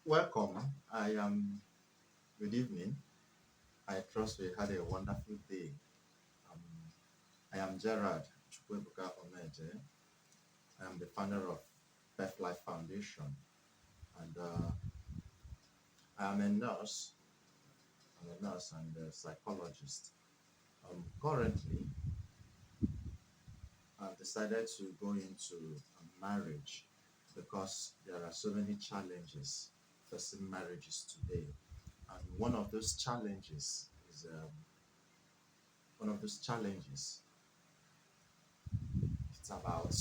Welcome. I am. Good evening. I trust we had a wonderful day. Um, I am Gerard Chukwebuka Omeje. I am the founder of Best Life Foundation, and I am a nurse. I'm a nurse and a psychologist. Currently, I've decided to go into marriage because there are so many challenges facing marriages today, and one of those challenges. It's about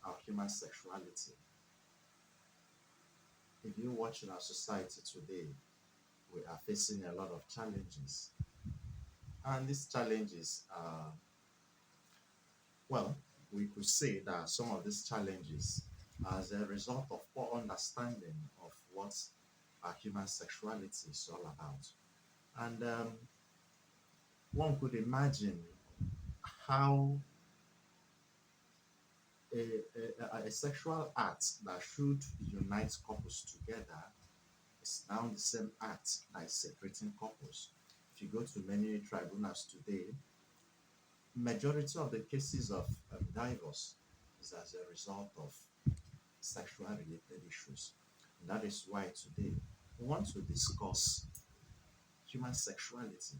our human sexuality. If you watch in our society today, we are facing a lot of challenges. And these challenges are, well, we could say that some of these challenges are as a result of poor understanding of what our human sexuality is all about. And one could imagine how a sexual act that should unite couples together is now the same act that is separating couples. If you go to many tribunals today, majority of the cases of divorce is as a result of sexual related issues. And that is why today we want to discuss human sexuality,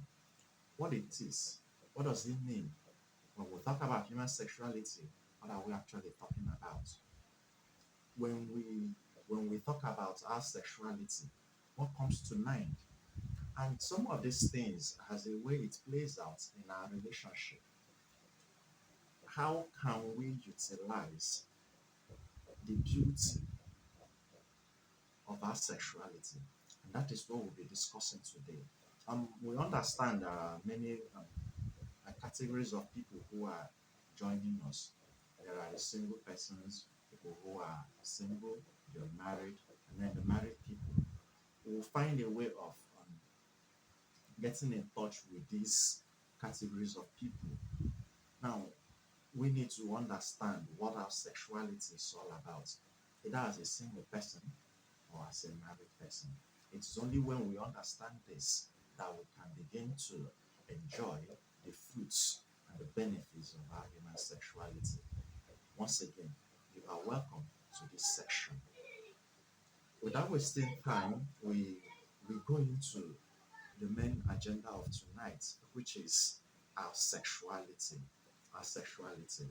what it is, what does it mean? When we talk about human sexuality, what are we actually talking about? When we when we talk about our sexuality, what comes to mind? And some of these things has a way it plays out in our relationship. How can we utilize the beauty of our sexuality? And that is what we'll be discussing today. We understand there are many categories of people who are joining us. There are the single persons, people who are single, they're married, and then the married people. We'll find a way of getting in touch with these categories of people. Now, we need to understand what our sexuality is all about, either as a single person or as a married person. It's only when we understand this that we can begin to enjoy the fruits and the benefits of our human sexuality. Once again, you are welcome to this section. Without wasting time, we go into the main agenda of tonight, which is our sexuality. Our sexuality.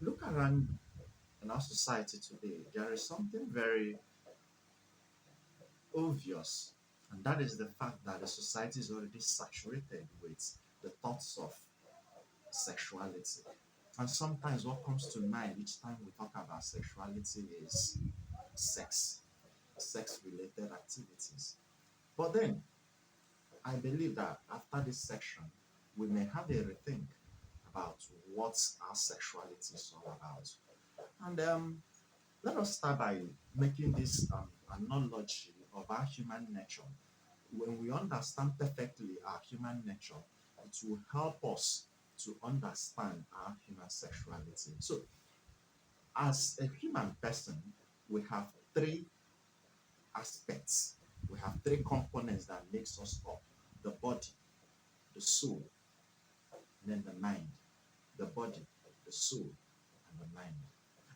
Look around in our society today, there is something very obvious, and that is the fact that the society is already saturated with the thoughts of sexuality. And sometimes what comes to mind each time we talk about sexuality is sex, sex related activities. But then I believe that after this section, we may have a rethink about what our sexuality is all about. And let us start by making this analogy of our human nature. When we understand perfectly our human nature, it will help us to understand our human sexuality. So, as a human person, we have three aspects. We have three components that makes us up: the body, the soul, and then the mind. The body, the soul, and the mind.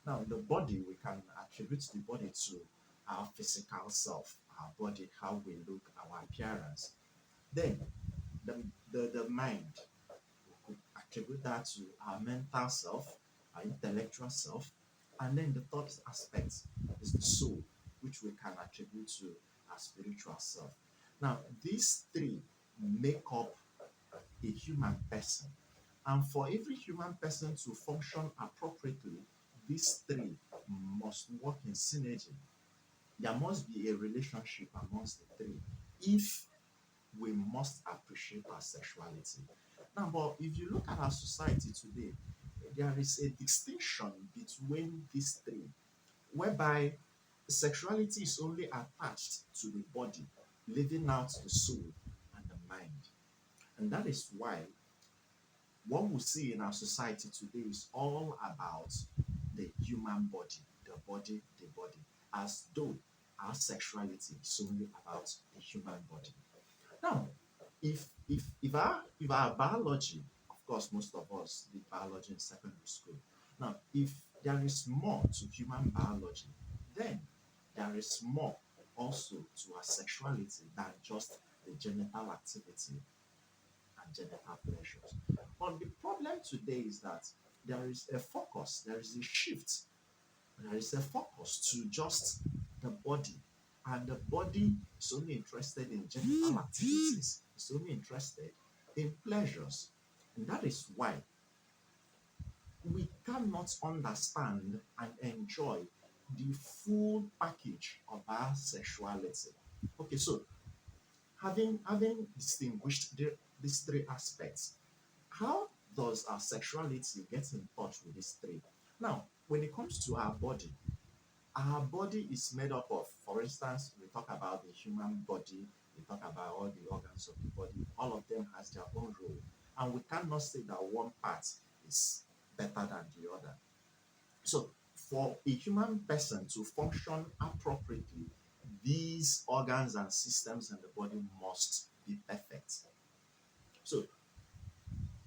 Now, the body, we can attribute the body to our physical self, our body, how we look, our appearance. Then, the mind, we could attribute that to our mental self, our intellectual self. And then the third aspect is the soul, which we can attribute to our spiritual self. Now, these three make up a human person. And for every human person to function appropriately, these three must work in synergy. There must be a relationship amongst the three if we must appreciate our sexuality. Now, but if you look at our society today, there is a distinction between these three, whereby sexuality is only attached to the body, leaving out the soul and the mind. And that is why what we see in our society today is all about the human body, the body, the body. as though our sexuality is only about the human body. Now, if our biology, of course, most of us did biology in secondary school. Now, if there is more to human biology, then there is more also to our sexuality than just the genital activity and genital pleasures. But the problem today is that there is a shift, there is a focus to just the body. And the body is only interested in genital activities, it's only interested in pleasures. And that is why we cannot understand and enjoy the full package of our sexuality. Okay, so having distinguished these three aspects, how does our sexuality get in touch with these three? Now, when it comes to our body is made up of, for instance, we talk about the human body, we talk about all the organs of the body, all of them has their own role. And we cannot say that one part is better than the other. So, for a human person to function appropriately, these organs and systems in the body must be perfect. So,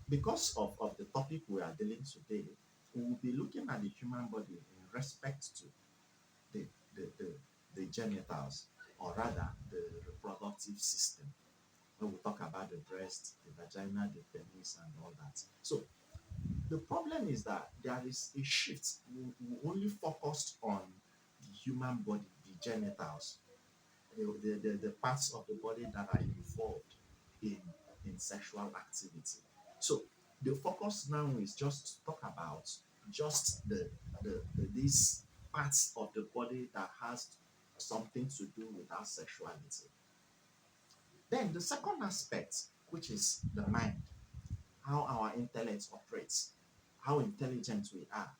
because of the topic we are dealing today, we will be looking at the human body in respect to the, the, the, the genitals, or rather the reproductive system. When we talk about the breast, the vagina, the penis, and all that. So the problem is that there is a shift. We only focused on the human body, the genitals, the parts of the body that are involved in, in sexual activity. So the focus now is just to talk about just these parts of the body that has something to do with our sexuality. Then the second aspect, which is the mind, how our intellect operates, how intelligent we are,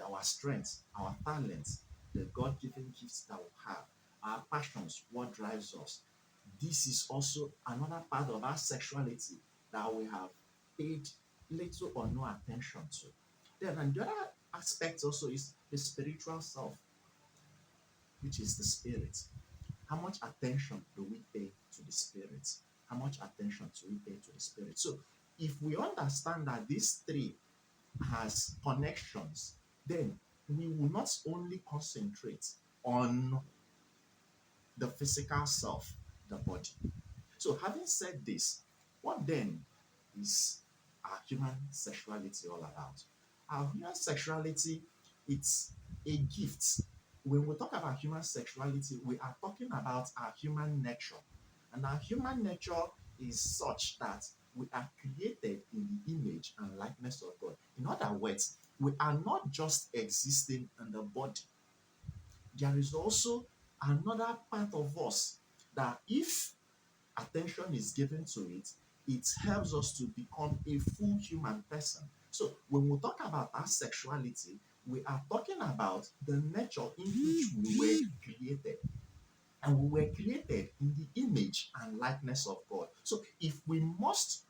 our strengths, our talents, the God given gifts that we have, our passions, what drives us. This is also another part of our sexuality that we have paid little or no attention to. Then, and the other aspect also is the spiritual self, which is the spirit. How much attention do we pay to the spirit? How much attention do we pay to the spirit? So, if we understand that these three has connections, then we will not only concentrate on the physical self, the body. So, having said this, what then is our human sexuality all about? Our human sexuality, it's a gift. When we talk about human sexuality, we are talking about our human nature. And our human nature is such that we are created in the image and likeness of God. In other words, we are not just existing in the body, there is also another part of us that if attention is given to it, it helps us to become a full human person. So when we talk about our sexuality, we are talking about the nature in which we were created. And we were created in the image and likeness of God. So if we must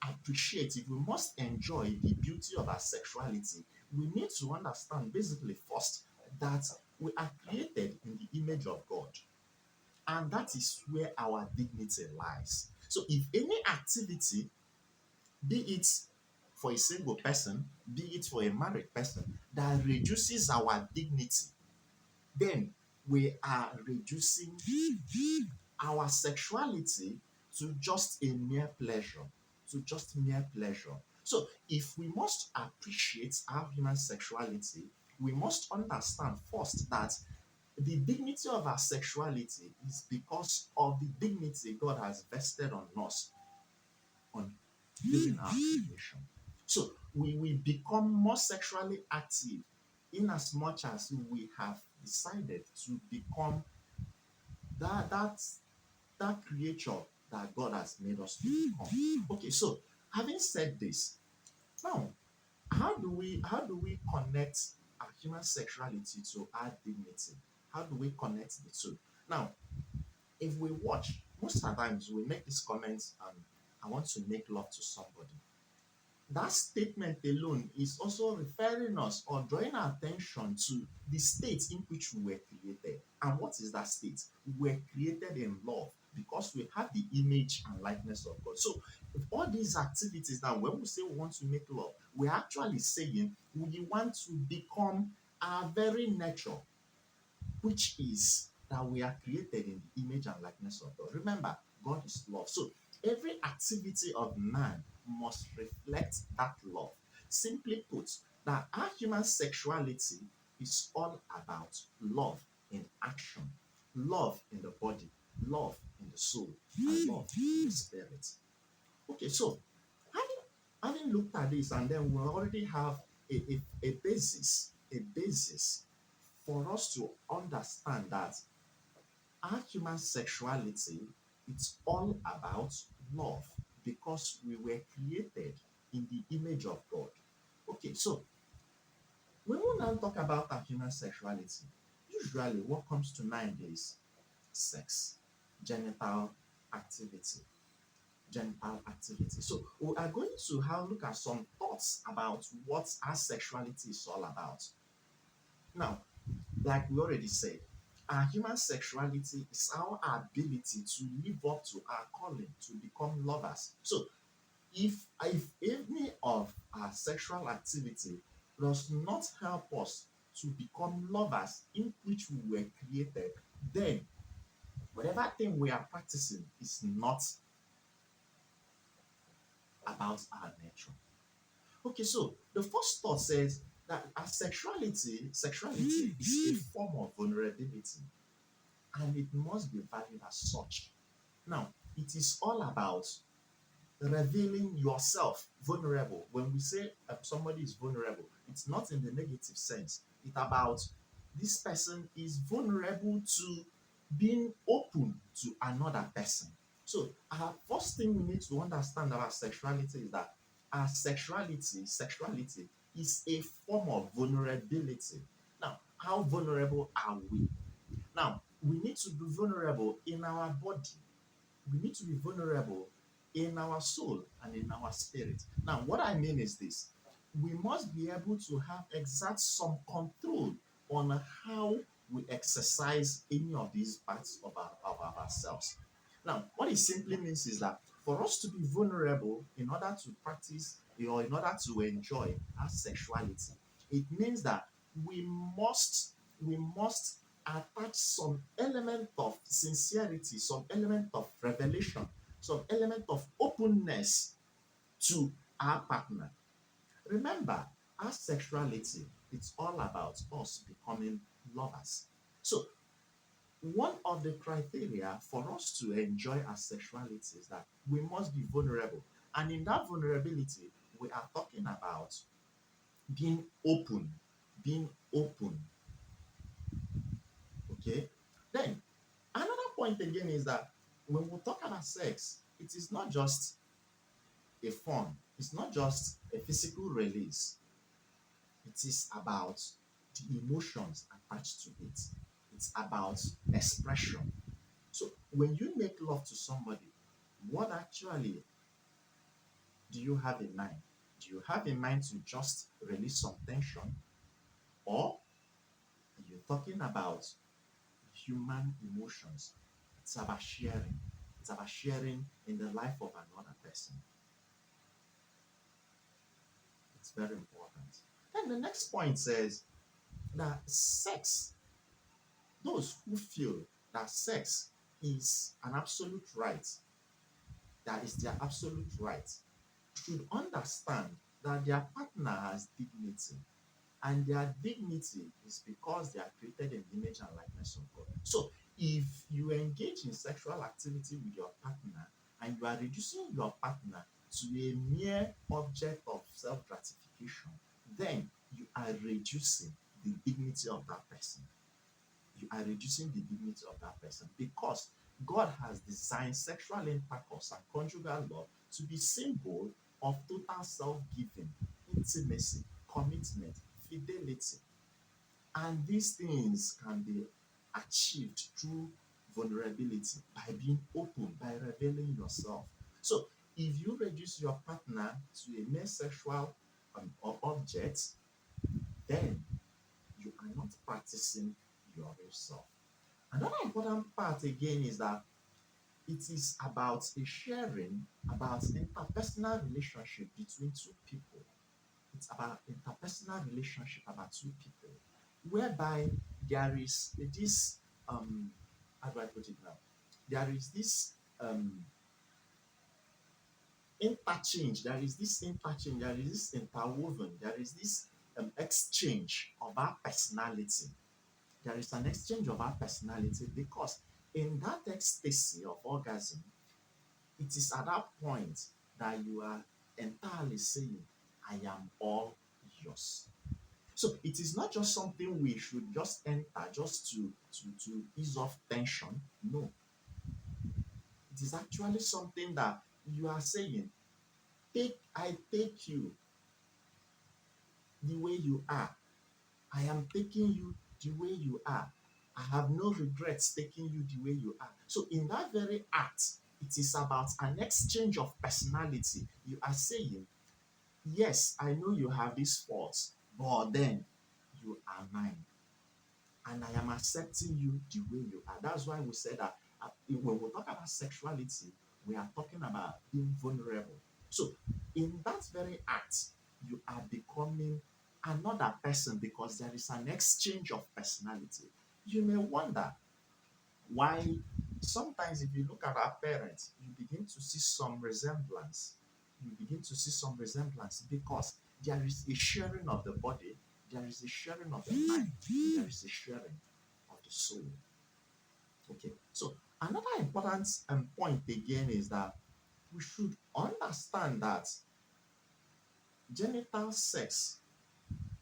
appreciate, if we must enjoy the beauty of our sexuality, we need to understand basically first that we are created in the image of God. And that is where our dignity lies. So if any activity, be it for a single person, be it for a married person, that reduces our dignity, then we are reducing our sexuality to just a mere pleasure, to just mere pleasure. So if we must appreciate our human sexuality, we must understand first that the dignity of our sexuality is because of the dignity God has vested on us on during our creation. So we become more sexually active in as much as we have decided to become that that creature that God has made us to become. Okay, so having said this, now how do we connect our human sexuality to our dignity? How do we connect the two? Now, if we watch, most of the times we make these comments, I want to make love to somebody. That statement alone is also referring us or drawing our attention to the state in which we were created. And what is that state? We were created in love because we have the image and likeness of God. So, with all these activities now, when we say we want to make love, we're actually saying we want to become our very nature, which is that we are created in the image and likeness of God. Remember, God is love. So every activity of man must reflect that love. Simply put, that our human sexuality is all about love in action, love in the body, love in the soul, and love in the spirit. Okay, so having looked at this, and then we already have a basis for us to understand that our human sexuality, it's all about love because we were created in the image of God. Okay, so when we now talk about our human sexuality, usually what comes to mind is sex, genital activity, genital activity. So we are going to have look at some thoughts about what our sexuality is all about. Now, like we already said, our human sexuality is our ability to live up to our calling to become lovers. So if any of our sexual activity does not help us to become lovers in which we were created, then whatever thing we are practicing is not about our nature. Okay, so the first thought says that our sexuality is a form of vulnerability and it must be valued as such. Now, it is all about revealing yourself vulnerable. When we say somebody is vulnerable, it's not in the negative sense. It's about this person is vulnerable to being open to another person. So, our first thing we need to understand about sexuality is that our sexuality is a form of vulnerability. Now, how vulnerable are we? Now, we need to be vulnerable in our body. We need to be vulnerable in our soul and in our spirit. Now, what I mean is this: we must be able to have exert some control on how we exercise any of these parts of ourselves. Now, what it simply means is that for us to be vulnerable in order to practice or in order to enjoy our sexuality, it means that we must attach some element of sincerity, some element of revelation, some element of openness to our partner. Remember, our sexuality, it's all about us becoming lovers. So, one of the criteria for us to enjoy our sexuality is that we must be vulnerable. And in that vulnerability, we are talking about being open, being open, okay? Then another point again is that when we talk about sex, it is not just a fun, it's not just a physical release, it is about the emotions attached to it. It's about expression. So when you make love to somebody, what actually do you have in mind? Do you have in mind to just release some tension? Or are you talking about human emotions? It's about sharing. It's about sharing in the life of another person. It's very important. And the next point says that sex, those who feel that sex is an absolute right, that is their absolute right, should understand that their partner has dignity. And their dignity is because they are created in the image and likeness of God. So if you engage in sexual activity with your partner and you are reducing your partner to a mere object of self gratification, then you are reducing the dignity of that person. You are reducing the dignity of that person because God has designed sexual intercourse and conjugal love to be symbol of total self-giving, intimacy, commitment, fidelity. And these things can be achieved through vulnerability by being open, by revealing yourself. So if you reduce your partner to a mere sexual object, then you are not practicing your real self. Another important part again is that it is about a sharing, about interpersonal relationship between two people. It's about interpersonal relationship about two people, whereby there is this how do I put it now? There is this there is this interwoven, there is this exchange of our personality. There is an exchange of our personality because in that ecstasy of orgasm, it is at that point that you are entirely saying, I am all yours. So it is not just something we should just enter just to ease off tension. No, it is actually something that you are saying, I take you the way you are. I am taking you the way you are. I have no regrets taking you the way you are. So in that very act, it is about an exchange of personality. You are saying, yes, I know you have these faults, but then you are mine. And I am accepting you the way you are. That's why we say that when we talk about sexuality, we are talking about being vulnerable. So, in that very act, you are becoming another person because there is an exchange of personality. You may wonder why sometimes, if you look at our parents, you begin to see some resemblance. You begin to see some resemblance because there is a sharing of the body, there is a sharing of the mind, there is a sharing of the soul. Okay, so another important point again is that we should understand that genital sex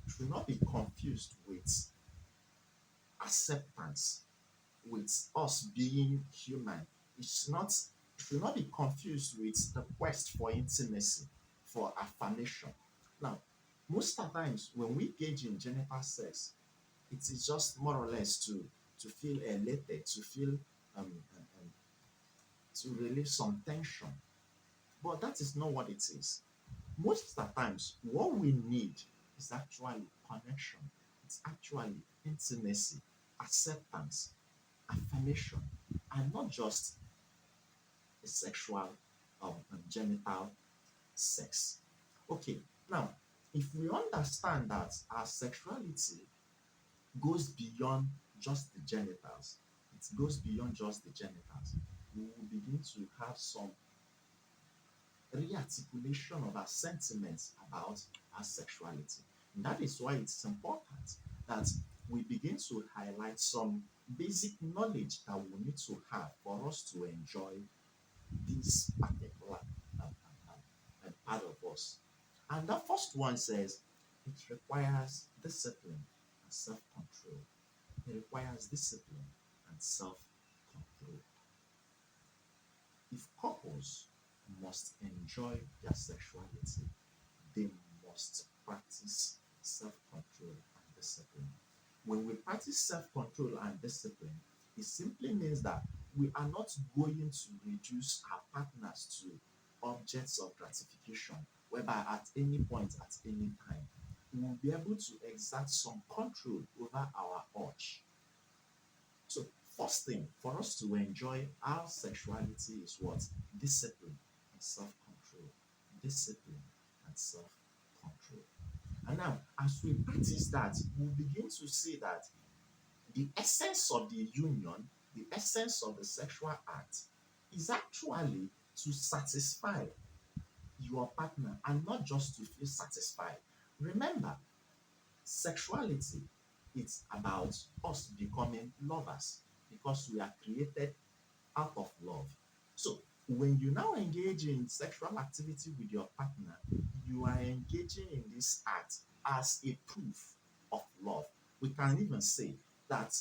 should not be confused with acceptance, with us being human. It's not it should not be confused with the quest for intimacy, for affirmation. Now, most of the times when we engage in genital sex, it is just more or less to feel elated, to feel to relieve some tension. But that is not what it is. Most of the times, what we need is actually connection. It's actually intimacy, acceptance, affirmation, and not just a sexual genital sex. Okay, now if we understand that our sexuality goes beyond just the genitals, it goes beyond just the genitals, we will begin to have some rearticulation of our sentiments about our sexuality. And that is why it's important that we begin to highlight some basic knowledge that we need to have for us to enjoy this particular part of us. And the first one says it requires discipline and self control. It requires discipline and self control. If couples must enjoy their sexuality, they must practice self control and discipline. When we practice self control and discipline, it simply means that we are not going to reduce our partners to objects of gratification, whereby at any point, at any time, we will be able to exert some control over our urge. So, first thing for us to enjoy our sexuality is what? Discipline and self control. Discipline and self control. And now, as we practice that, we'll begin to see that the essence of the union, the essence of the sexual act, is actually to satisfy your partner and not just to feel satisfied. Remember, sexuality is about us becoming lovers because we are created out of love. So, when you now engage in sexual activity with your partner, you are engaging in this act as a proof of love. We can even say that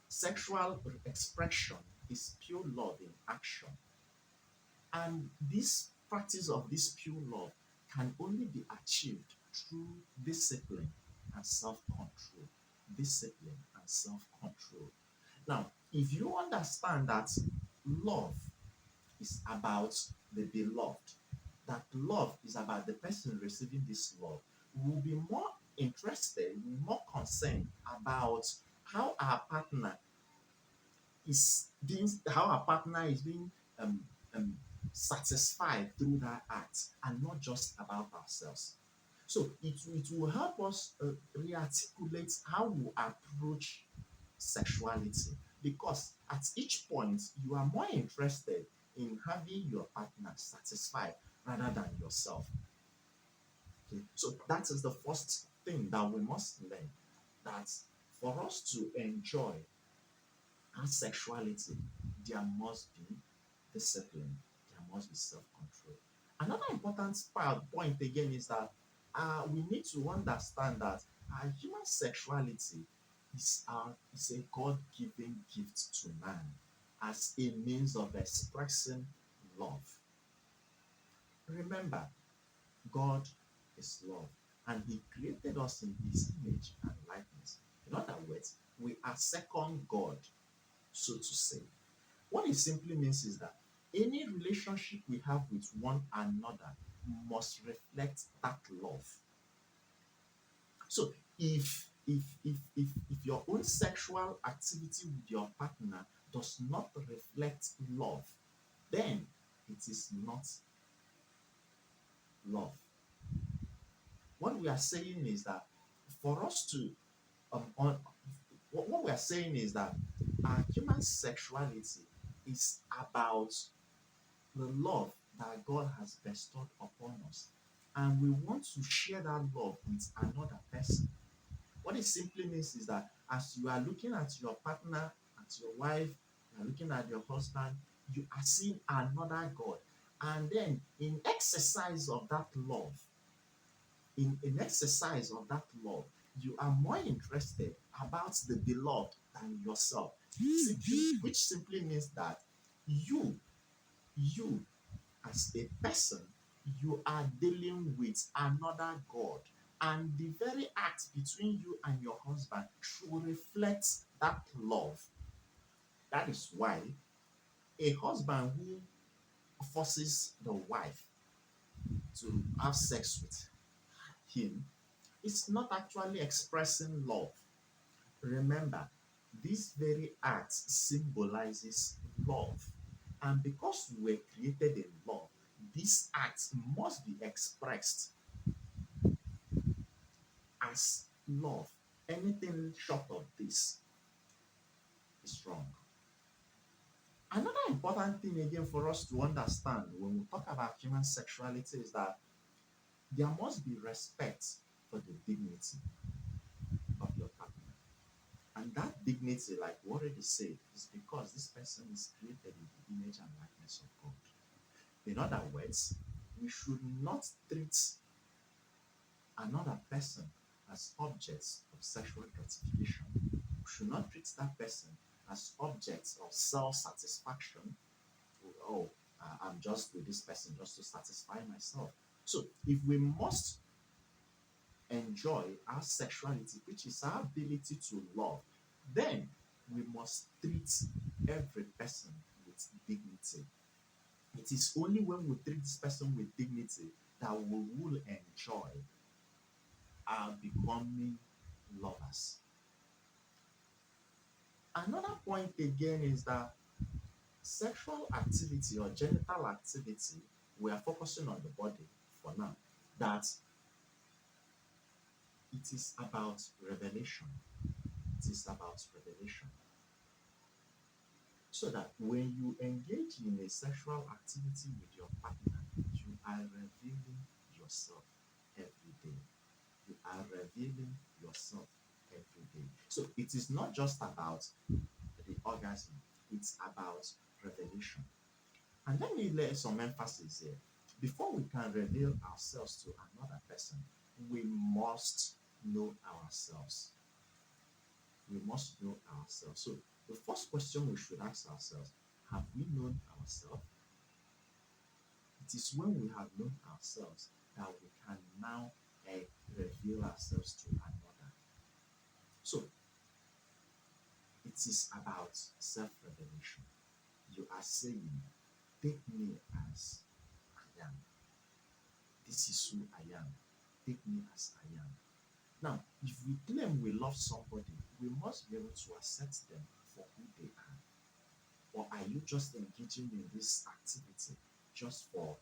sexual expression is pure love in action. And this practice of this pure love can only be achieved through discipline and self control. Discipline and self control. Now, if you understand that love is about the beloved, that love is about the person receiving this love, we will be more interested, more concerned about how our partner is being um, um, satisfied through that act and not just about ourselves. So it will help us re-articulate how we approach sexuality, because at each point you are more interested in having your partner satisfied rather than yourself. Okay? So that is the first thing that we must learn, that for us to enjoy our sexuality, there must be discipline, there must be self control. Another important point again is that we need to understand that human sexuality is a God given gift to man as a means of expressing love. Remember, God is love, and He created us in His image and likeness. In other words, we are second God, so to say. What it simply means is that any relationship we have with one another must reflect that love. So if your own sexual activity with your partner does not reflect love, then it is not love. What we are saying is that for us to on what we are saying is that human sexuality is about the love that God has bestowed upon us. And we want to share that love with another person. What it simply means is that as you are looking at your partner, at your wife, you are looking at your husband, you are seeing another God. And then in exercise of that love, you are more interested about the beloved than yourself. Which simply means that you, you as a person, you are dealing with another God. And the very act between you and your husband should reflect that love. That is why a husband who forces the wife to have sex with him is not actually expressing love. Remember, this very act symbolizes love. And because we were created in love, this act must be expressed as love. Anything short of this is wrong. Another important thing again for us to understand when we talk about human sexuality is that there must be respect for the dignity of your partner. And that dignity, like we already said, is because this person is created in the image and likeness of God. In other words, we should not treat another person as objects of sexual gratification. We should not treat that person as objects of self satisfaction. Oh, I'm just with this person just to satisfy myself. So, if we must enjoy our sexuality, which is our ability to love, then we must treat every person with dignity. It is only when we treat this person with dignity that we will enjoy our becoming lovers. Another point again is that sexual activity or genital activity, we are focusing on the body for now, that it is about revelation. It is about revelation. So that when you engage in a sexual activity with your partner, you are revealing yourself every day. You are revealing yourself every day. So it is not just about the orgasm, it's about revelation. And let me lay some emphasis here. Before we can reveal ourselves to another person, we must know ourselves. We must know ourselves. So the first question we should ask ourselves, have we known ourselves? It is when we have known ourselves that we can now reveal ourselves to another. So it is about self-revelation. You are saying, take me as I am. This is who I am. Take me as I am. Now, if we claim we love somebody, we must be able to accept them for who they are. Or are you just engaging in this activity just for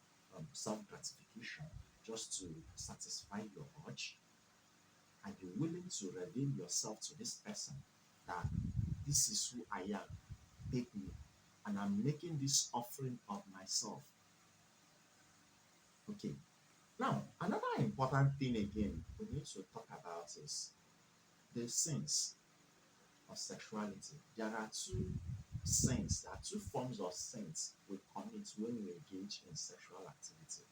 self gratification, just to satisfy your urge? Are you willing to reveal yourself to this person that this is who I am? Take me. And I'm making this offering of myself. Okay. Now, another important thing again we need to talk about is the sins of sexuality. There are two sins, there are two forms of sins we commit when we engage in sexual activity.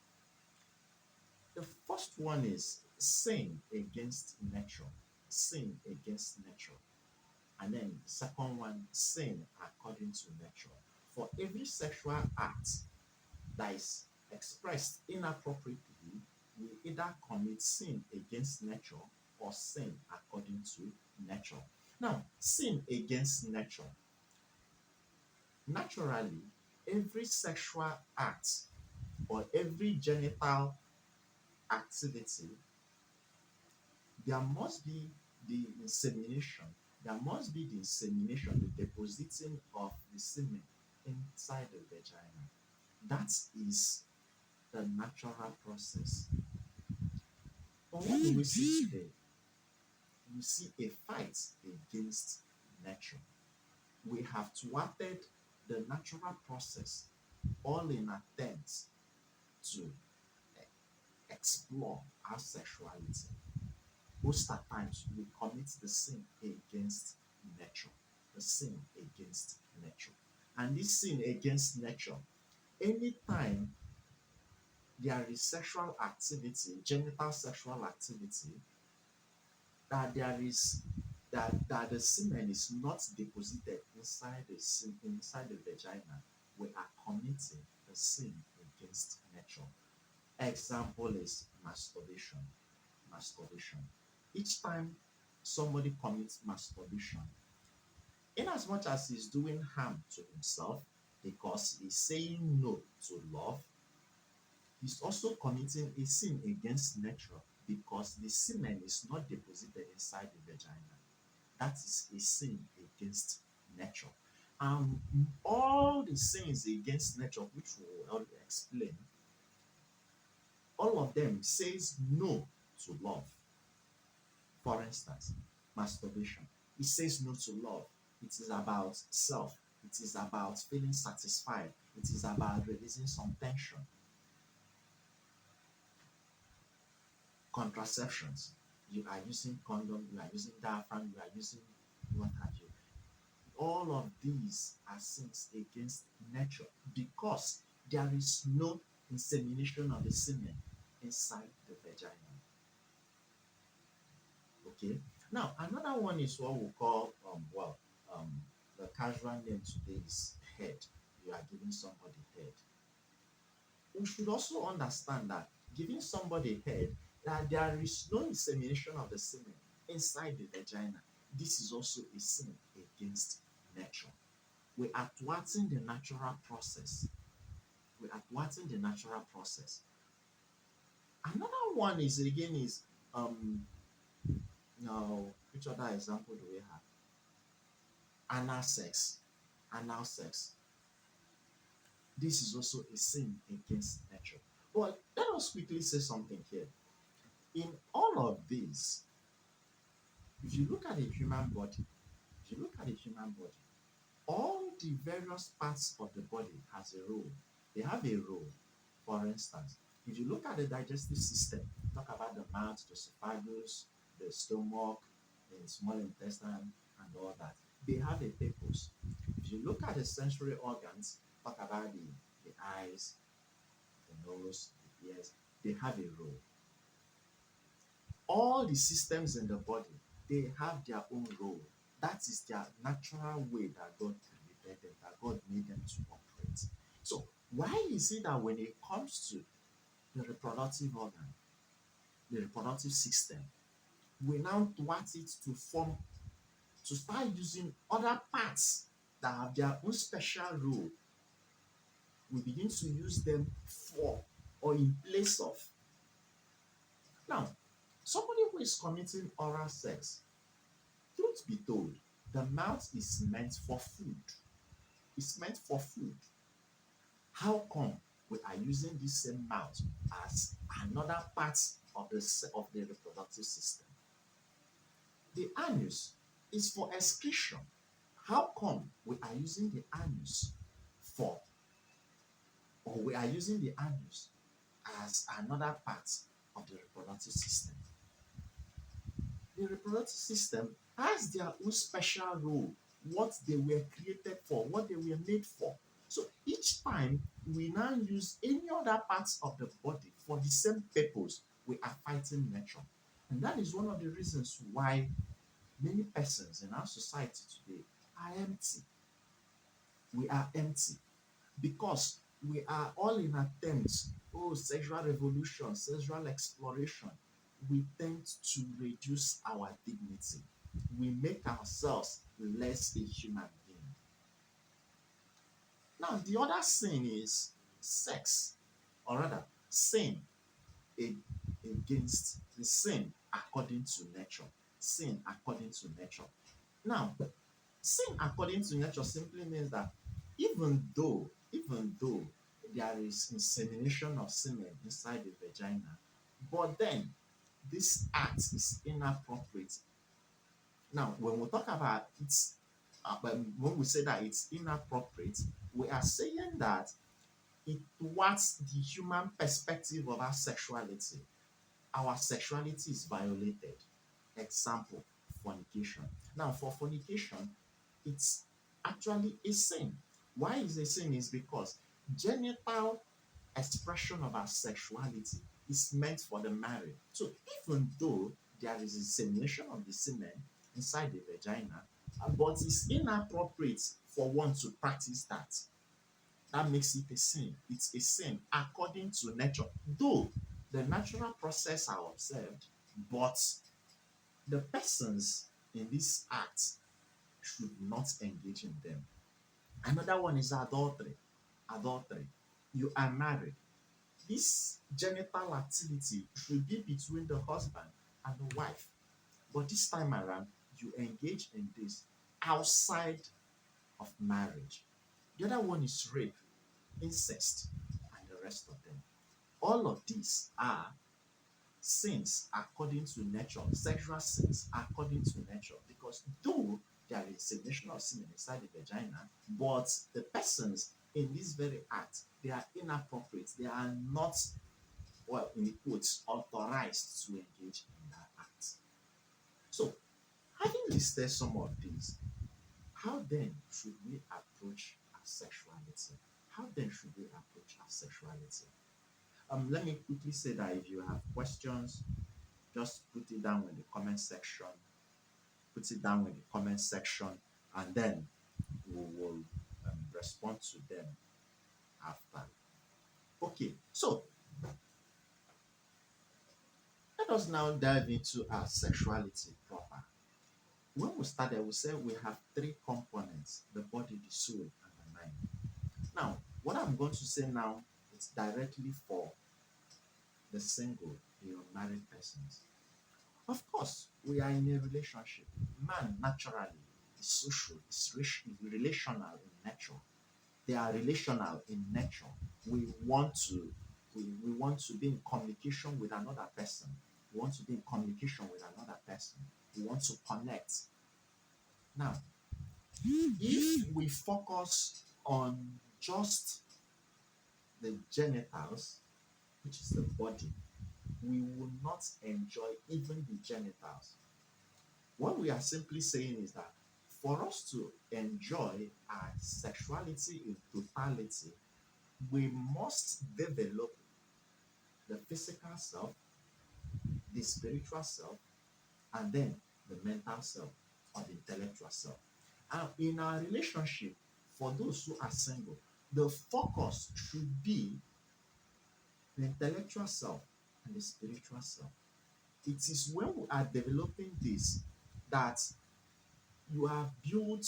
The first one is sin against nature. Sin against nature. And then the second one, sin according to nature. For every sexual act that is expressed inappropriately, we either commit sin against nature or sin according to nature. Now, sin against nature. Naturally, every sexual act or every genital activity, there must be the insemination. There must be the insemination, the depositing of the semen inside the vagina. That is the natural process. But what do we see today? We see a fight against nature. We have thwarted the natural process, all in attempts to explore our sexuality. Most of the times we commit the sin against nature. The sin against nature. And this sin against nature, anytime there is sexual activity, genital sexual activity, that there is that the semen is not deposited inside the vagina, we are committing the sin against nature. Example is masturbation. Masturbation. Each time somebody commits masturbation, in as much as he's doing harm to himself because he's saying no to love, he's also committing a sin against nature because the semen is not deposited inside the vagina. That is a sin against nature. And all the sins against nature, which we will explain, all of them says no to love. For instance, masturbation. It says no to love. It is about self. It is about feeling satisfied. It is about releasing some tension. Contraceptions. You are using condom, you are using diaphragm, you are using what have you. All of these are sins against nature because there is no insemination of the semen inside the vagina. Okay. Now another one is what we call the casual name today is head. You are giving somebody head. We should also understand that giving somebody head, that there is no insemination of the semen inside the vagina. This is also a sin against nature. We are thwarting the natural process. We are thwarting the natural process. Another one is again is now which other example do we have? Anal sex. Anal sex. This is also a sin against nature. But let us quickly say something here. In all of this, if you look at the human body, if you look at the human body, all the various parts of the body has a role. They have a role. For instance, if you look at the digestive system, talk about the mouth, the esophagus, the stomach, the small intestine, and all that. They have a purpose. If you look at the sensory organs, talk about the eyes, the nose, the ears, they have a role. All the systems in the body, they have their own role. That is their natural way that God created them, that God made them to operate. So why is it that when it comes to the reproductive organ, the reproductive system, we now want it to form, to start using other parts that have their own special role. We begin to use them for or in place of Now, somebody who is committing oral sex, truth be told, the mouth is meant for food. It's meant for food. How come we are using this same mouth as another part of the reproductive system? The anus is for excretion. How come we are using the anus for, or we are using the anus as another part of the reproductive system? The reproductive system has their own special role, what they were created for, what they were made for. So each time we now use any other parts of the body for the same purpose, we are fighting nature. And that is one of the reasons why many persons in our society today are empty. We are empty because we are all in attempts, oh, sexual revolution, sexual exploration. We tend to reduce our dignity. We make ourselves less a human being. Now, the other sin is sex, or rather, sin against the sin according to nature. Sin according to nature. Now, sin according to nature simply means that even though there is insemination of semen inside the vagina, but then this act is inappropriate. Now, when we talk about it, when we say that it's inappropriate, we are saying that it thwarts the human perspective of our sexuality. Our sexuality is violated. Example, fornication. Now, for fornication, it's actually a sin. Why is a sin? Is because genital expression of our sexuality is meant for the married. So even though there is insemination of the semen inside the vagina, but it's inappropriate for one to practice that. That makes it a sin. It's a sin according to nature. Though the natural process are observed, but the persons in this act should not engage in them. Another one is adultery. Adultery. You are married. This genital activity should be between the husband and the wife. But this time around, you engage in this outside of marriage. The other one is rape, incest, and the rest of them. All of these are sins according to nature, sexual sins according to nature, because though there is segregation of semen inside the vagina, but the persons in this very act, they are inappropriate. They are not, well, in the quotes, authorized to engage in that act. So, having listed some of these, how then should we approach our sexuality? How then should we approach our sexuality? Let me quickly say that if you have questions, just put it down in the comment section. Put it down in the comment section, and then we will respond to them after. Okay, so let us now dive into our sexuality proper. When we started, we said we have three components: the body, the soul, and the mind. Now, what I'm going to say now is directly for the single, the unmarried persons. Of course, we are in a relationship. Man naturally is social, is relational in nature. They are relational in nature. We want to we want to be in communication with another person. We want to be in communication with another person. We want to connect. Now, if we focus on just the genitals, which is the body, we will not enjoy even the genitals. What we are simply saying is that for us to enjoy our sexuality in totality, we must develop the physical self, the spiritual self, and then the mental self or the intellectual self. And in our relationship, for those who are single, the focus should be the intellectual self and the spiritual self. It is when we are developing this that you have built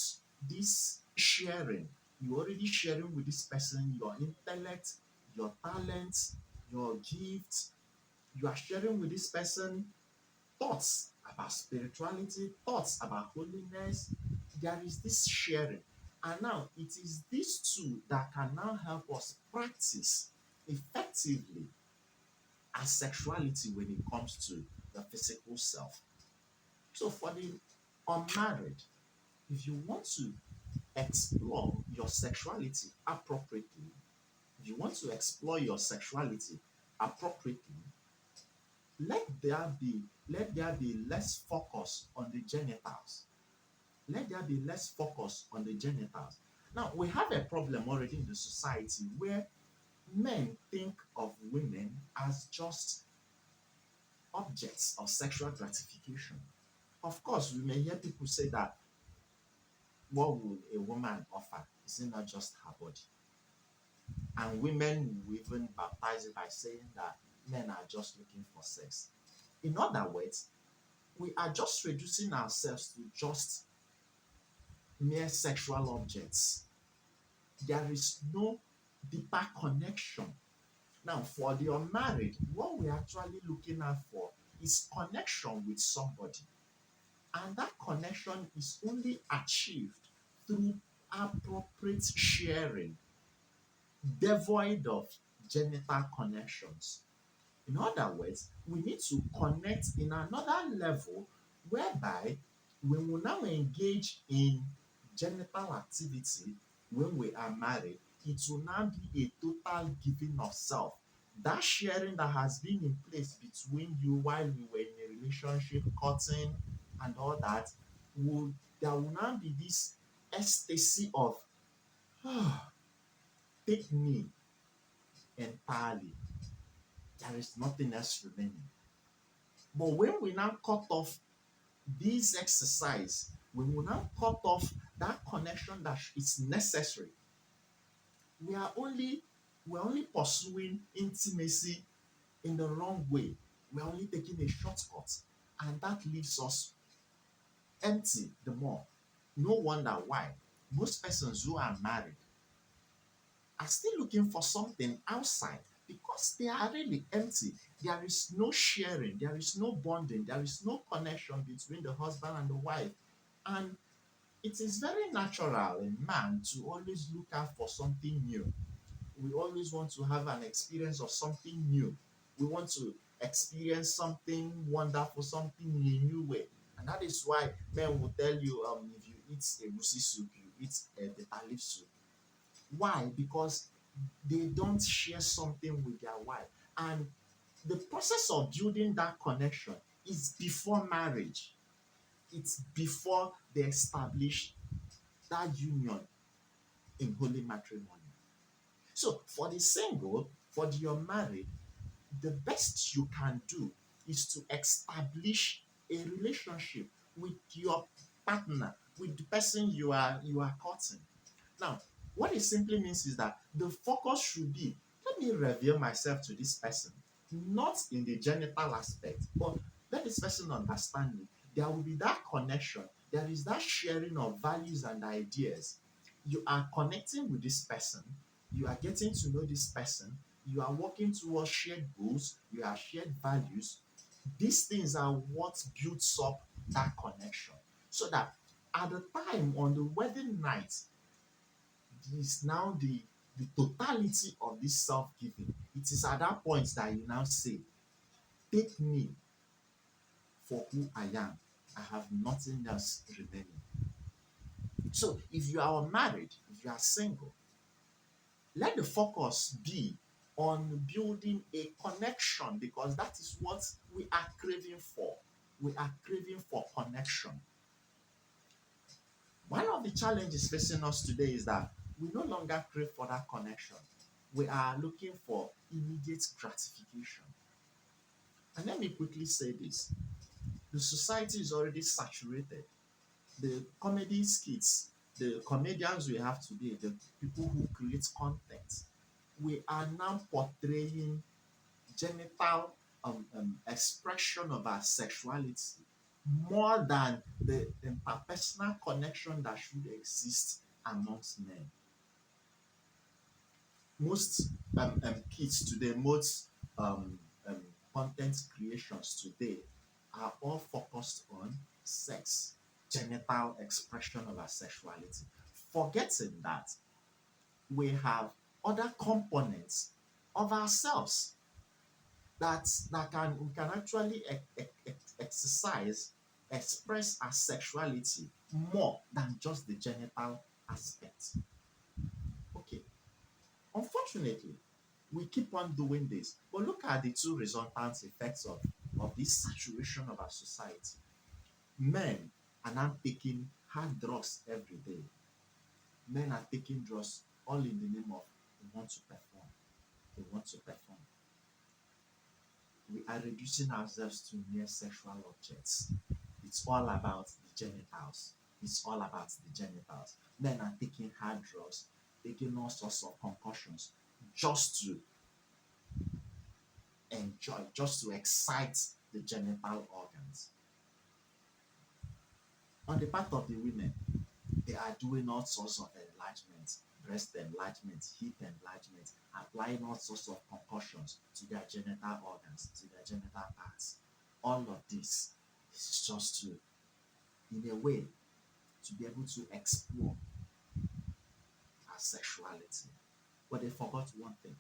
this sharing. You're already sharing with this person your intellect, your talent, your gift, You are sharing with this person thoughts about spirituality, thoughts about holiness. There is this sharing. And now it is these two that can now help us practice effectively our sexuality when it comes to the physical self. So for the unmarried, if you want to explore your sexuality appropriately, if you want to explore your sexuality appropriately, let there be let there be less focus on the genitals. Let there be less focus on the genitals. Now we have a problem already in the society where men think of women as just objects of sexual gratification. Of course, we may hear people say that what will a woman offer? Is it not just her body? And women will even baptize it by saying that men are just looking for sex. In other words, we are just reducing ourselves to just mere sexual objects. There is no deeper connection. Now, for the unmarried, what we're actually looking out for is connection with somebody. And that connection is only achieved through appropriate sharing, devoid of genital connections. In other words, we need to connect in another level whereby we will now engage in genital activity when we are married. It will now be a total giving of self. That sharing that has been in place between you while you were in a relationship, courting, and all that, will there will now be this ecstasy of take me entirely. There is nothing else remaining. But when we now cut off this exercise, we will now cut off that connection that is necessary. We are only we're only pursuing intimacy in the wrong way. We're only taking a shortcut, and that leaves us empty the more. No wonder why most persons who are married are still looking for something outside because they are really empty. There is no sharing, there is no bonding, there is no connection between the husband and the wife. And it is very natural in man to always look out for something new. We always want to have an experience of something new. We want to experience something wonderful, something in a new way. And that is why men will tell you if you eat a goosey soup, you eat a bitter leaf soup. Why? Because they don't share something with their wife. And the process of building that connection is before marriage. It's before they establish that union in holy matrimony. So for the single, for the unmarried, the best you can do is to establish a relationship with your partner, with the person you are courting. Now, what it simply means is that the focus should be let me reveal myself to this person, not in the genital aspect, but let this person understand me. There will be that connection, there is that sharing of values and ideas. You are connecting with this person, you are getting to know this person, you are working towards shared goals, you have shared values. These things are what builds up that connection. So that at the time on the wedding night, is now the totality of this self-giving. It is at that point that you now say, take me for who I am. I have nothing else remaining. So if you are married, if you are single, let the focus be on building a connection because that is what we are craving for. We are craving for connection. One of the challenges facing us today is that we no longer crave for that connection. We are looking for immediate gratification. And let me quickly say this, the society is already saturated. The comedy skits, the comedians we have today, the people who create content, we are now portraying genital expression of our sexuality more than the interpersonal connection that should exist amongst men. Most kids today, most um, um, content creations today are all focused on sex, genital expression of our sexuality, forgetting that we have other components of ourselves that we can actually exercise, express our sexuality more than just the genital aspect. Okay, unfortunately, we keep on doing this, but look at the two resultant effects of this saturation of our society. Men are now taking hard drugs every day. Men are taking drugs all in the name of they want to perform. They want to perform. We are reducing ourselves to mere sexual objects. It's all about the genitals. It's all about the genitals. Men are taking hard drugs, taking all sorts of concussions just to enjoy, just to excite the genital organs. On the part of the women, they are doing all sorts of enlargement, breast enlargement, hip enlargement, applying all sorts of concussions to their genital organs, to their genital parts. All of this is just to, in a way, to be able to explore our sexuality. But they forgot one thing,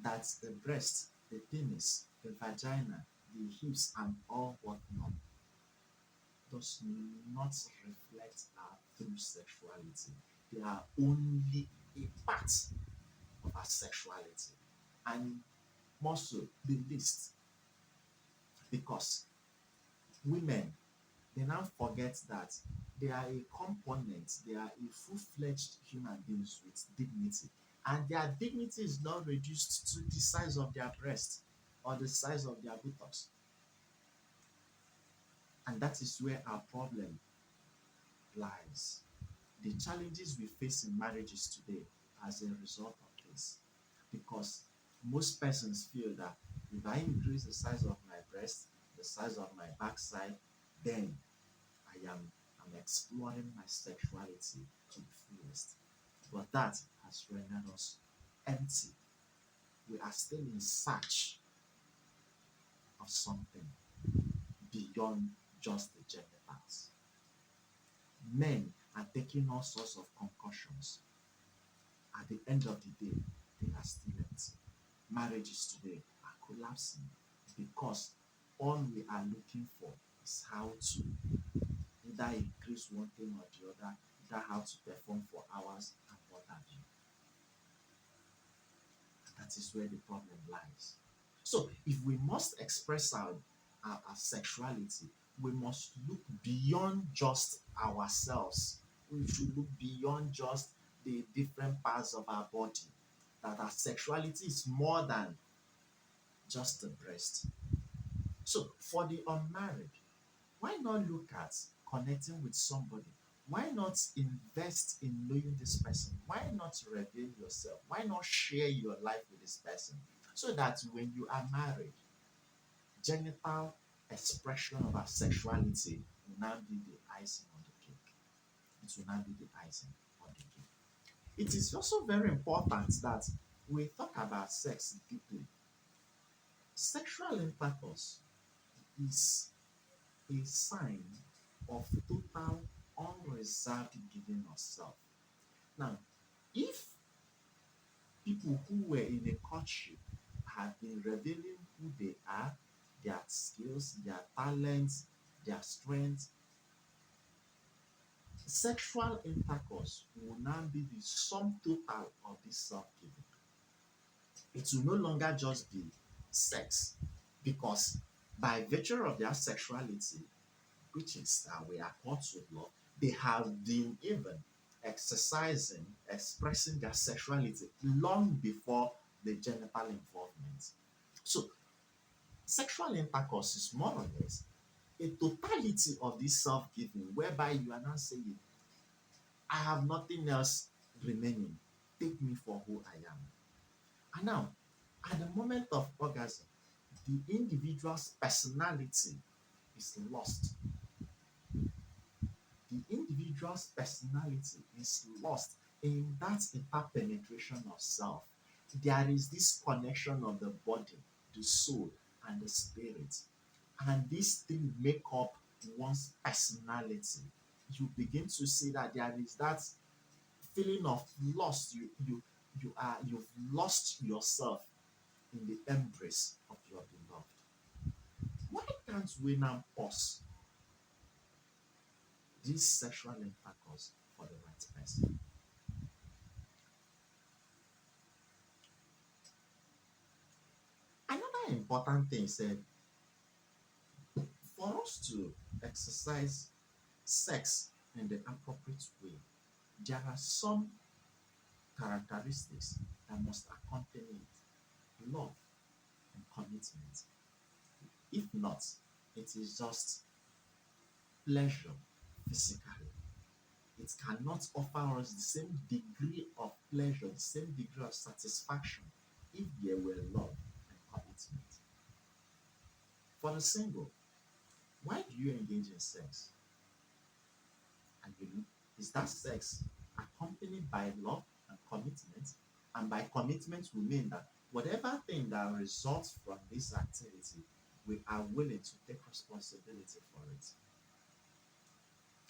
that the breast, the penis, the vagina, the hips, and all whatnot does not reflect our true sexuality. They are only a part of our sexuality. And more so, the least, because women, they now forget that they are a component, they are a full-fledged human beings with dignity. And their dignity is not reduced to the size of their breast or the size of their buttocks. And that is where our problem lies. The challenges we face in marriages today as a result of this. Because most persons feel that if I increase the size of my breast, the size of my backside, then I'm exploring my sexuality to the fullest. But that has rendered us empty. We are still in search of something beyond just the genitals. Men are taking all sorts of concussions. At the end of the day, they are still empty. Marriages today are collapsing because all we are looking for is how to either increase one thing or the other, either how to perform for hours and what have you. That is where the problem lies. So, if we must express our sexuality, we must look beyond just ourselves. We should look beyond just the different parts of our body. That our sexuality is more than just the breast. So, for the unmarried, why not look at connecting with somebody? Why not invest in knowing this person? Why not reveal yourself? Why not share your life with this person? So that when you are married, genital expression of our sexuality will now be the icing on the cake. It will now be the icing on the cake. It is also very important that we talk about sex deeply. Sexual intercourse is a sign of total unreserved giving of self. Now, if people who were in a courtship have been revealing who they are, their skills, their talents, their strengths, sexual intercourse will now be the sum total of this self giving. It will no longer just be sex because by virtue of their sexuality, which is that we are called to love, they have been even exercising, expressing their sexuality long before the genital involvement. So, sexual intercourse is more or less a totality of this self giving, whereby you are not saying, I have nothing else remaining. Take me for who I am. And now, at the moment of orgasm, the individual's personality is lost. The individual's personality is lost in that interpenetration of self. There is this connection of the body, the soul, and the spirit. And these three make up one's personality. You begin to see that there is that feeling of loss. You've lost yourself in the embrace of your beloved. Why can't we now pause this sexual intercourse for the right person? Another important thing is that for us to exercise sex in the appropriate way, there are some characteristics that must accompany it: love and commitment. If not, it is just pleasure physically. It cannot offer us the same degree of pleasure, the same degree of satisfaction if there were love and commitment. For the single, why do you engage in sex? And is that sex accompanied by love and commitment? And by commitment, we mean that whatever thing that results from this activity, we are willing to take responsibility for it.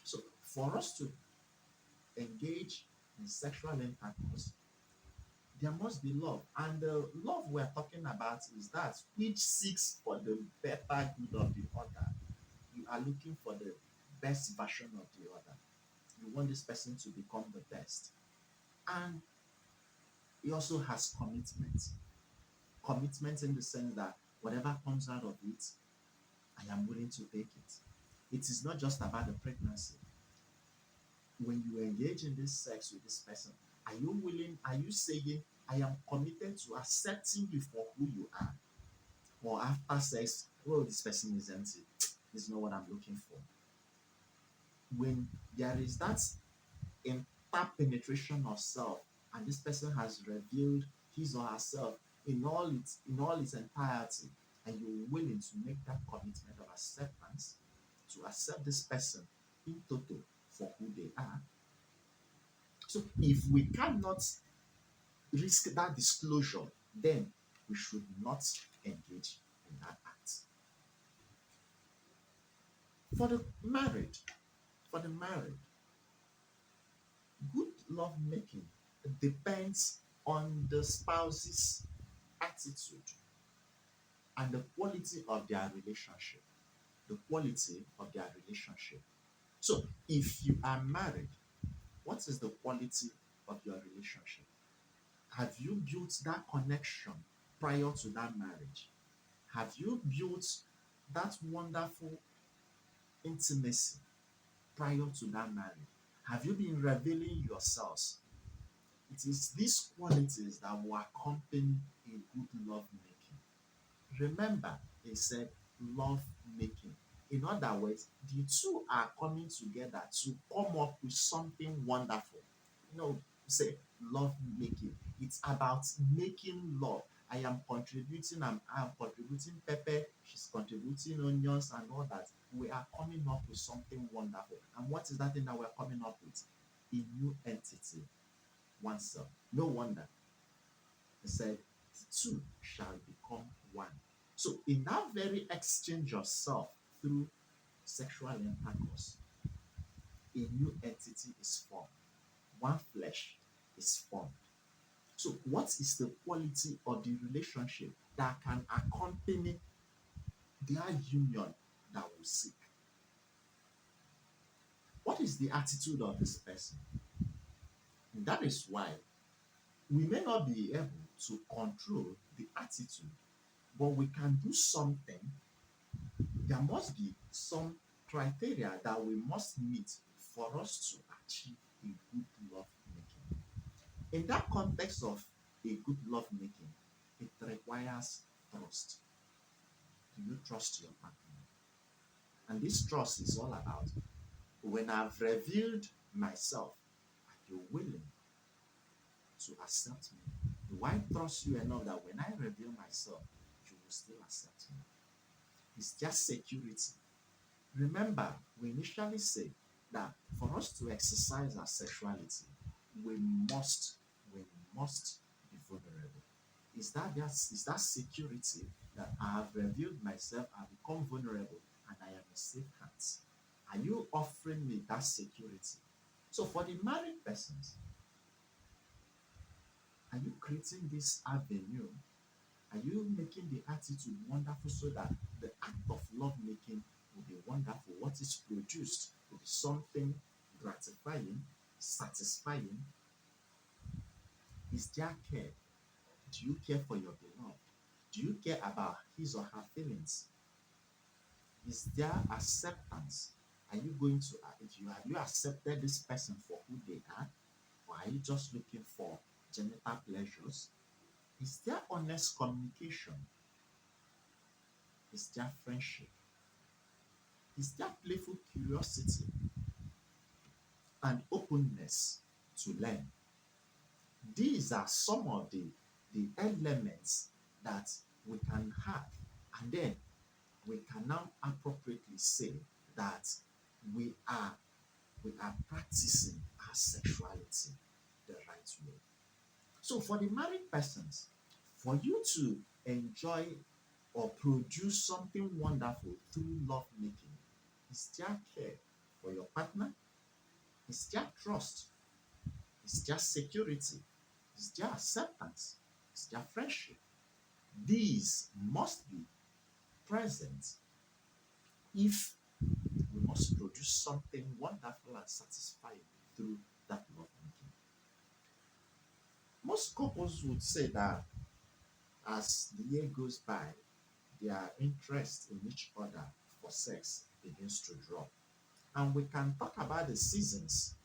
So, for us to engage in sexual intercourse, there must be love. And the love we're talking about is that which seeks for the better good of the other. You are looking for the best version of the other. You want this person to become the best. And he also has commitment. Commitment in the sense that whatever comes out of it, I am willing to take it. It is not just about the pregnancy. When you engage in this sex with this person, are you willing, are you saying, I am committed to accepting you for who you are? Or after sex, oh, this person is empty. This is not what I'm looking for. When there is that interpenetration of self, and this person has revealed his or herself in all its entirety, and you're willing to make that commitment of acceptance, to accept this person in total for who they are. So if we cannot risk that disclosure, then we should not engage in that act. For the married, for the married, good lovemaking depends on the spouse's attitude and the quality of their relationship. The quality of their relationship. So, if you are married, what is the quality of your relationship? Have you built that connection prior to that marriage? Have you built that wonderful intimacy prior to that marriage? Have you been revealing yourselves? It is these qualities that will accompany a good love making. Remember, they said love making. In other words, the two are coming together to come up with something wonderful. Say love making. It's about making love. I'm contributing pepper, she's contributing onions and all that. We are coming up with something wonderful. And what is that thing that we're coming up with? A new entity, oneself. No wonder he said, the two shall become one. So, in that very exchange of self through sexual intercourse, a new entity is formed. One flesh is formed. So, what is the quality of the relationship that can accompany their union that we seek? What is the attitude of this person? And that is why we may not be able to control the attitude, but we can do something. There must be some criteria that we must meet for us to achieve a good love making. In that context of a good love making, it requires trust. Do you trust your partner? And this trust is all about when I've revealed myself, are you willing to accept me? Do I trust you enough that when I reveal myself, you will still accept me? It's just security. Remember, we initially said that for us to exercise our sexuality, we must, we must be vulnerable. Is that security that I have revealed myself, I've become vulnerable, and I am in safe hands? Are you offering me that security? So for the married persons, are you creating this avenue? Are you making the attitude wonderful so that the act of love making will be wonderful? What is produced will be something gratifying, satisfying. Is there care? Do you care for your beloved? Do you care about his or her feelings? Is there acceptance? Are you going to have you accepted this person for who they are, or are you just looking for genital pleasures? Is there honest communication? Is there friendship? Is there playful curiosity and openness to learn? These are some of the elements that we can have, and then we can now appropriately say that we are we are practicing our sexuality the right way. So for the married persons, for you to enjoy or produce something wonderful through love making, is there care for your partner? Is there trust? Is there security? Is there acceptance? Is there friendship? These must be present if we must produce something wonderful and satisfying through that love making. Most couples would say that as the year goes by, their interest in each other for sex begins to drop. And we can talk about the seasons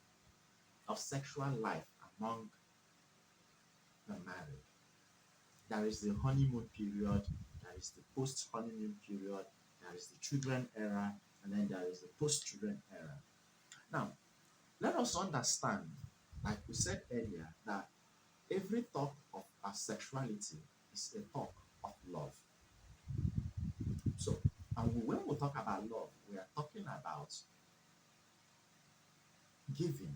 of sexual life among the married. There is the honeymoon period, there is the post honeymoon period, there is the children era, and then there is the post children era. Now, let us understand, like we said earlier, that every talk of our sexuality is a talk of love. So, and when we talk about love, we are talking about giving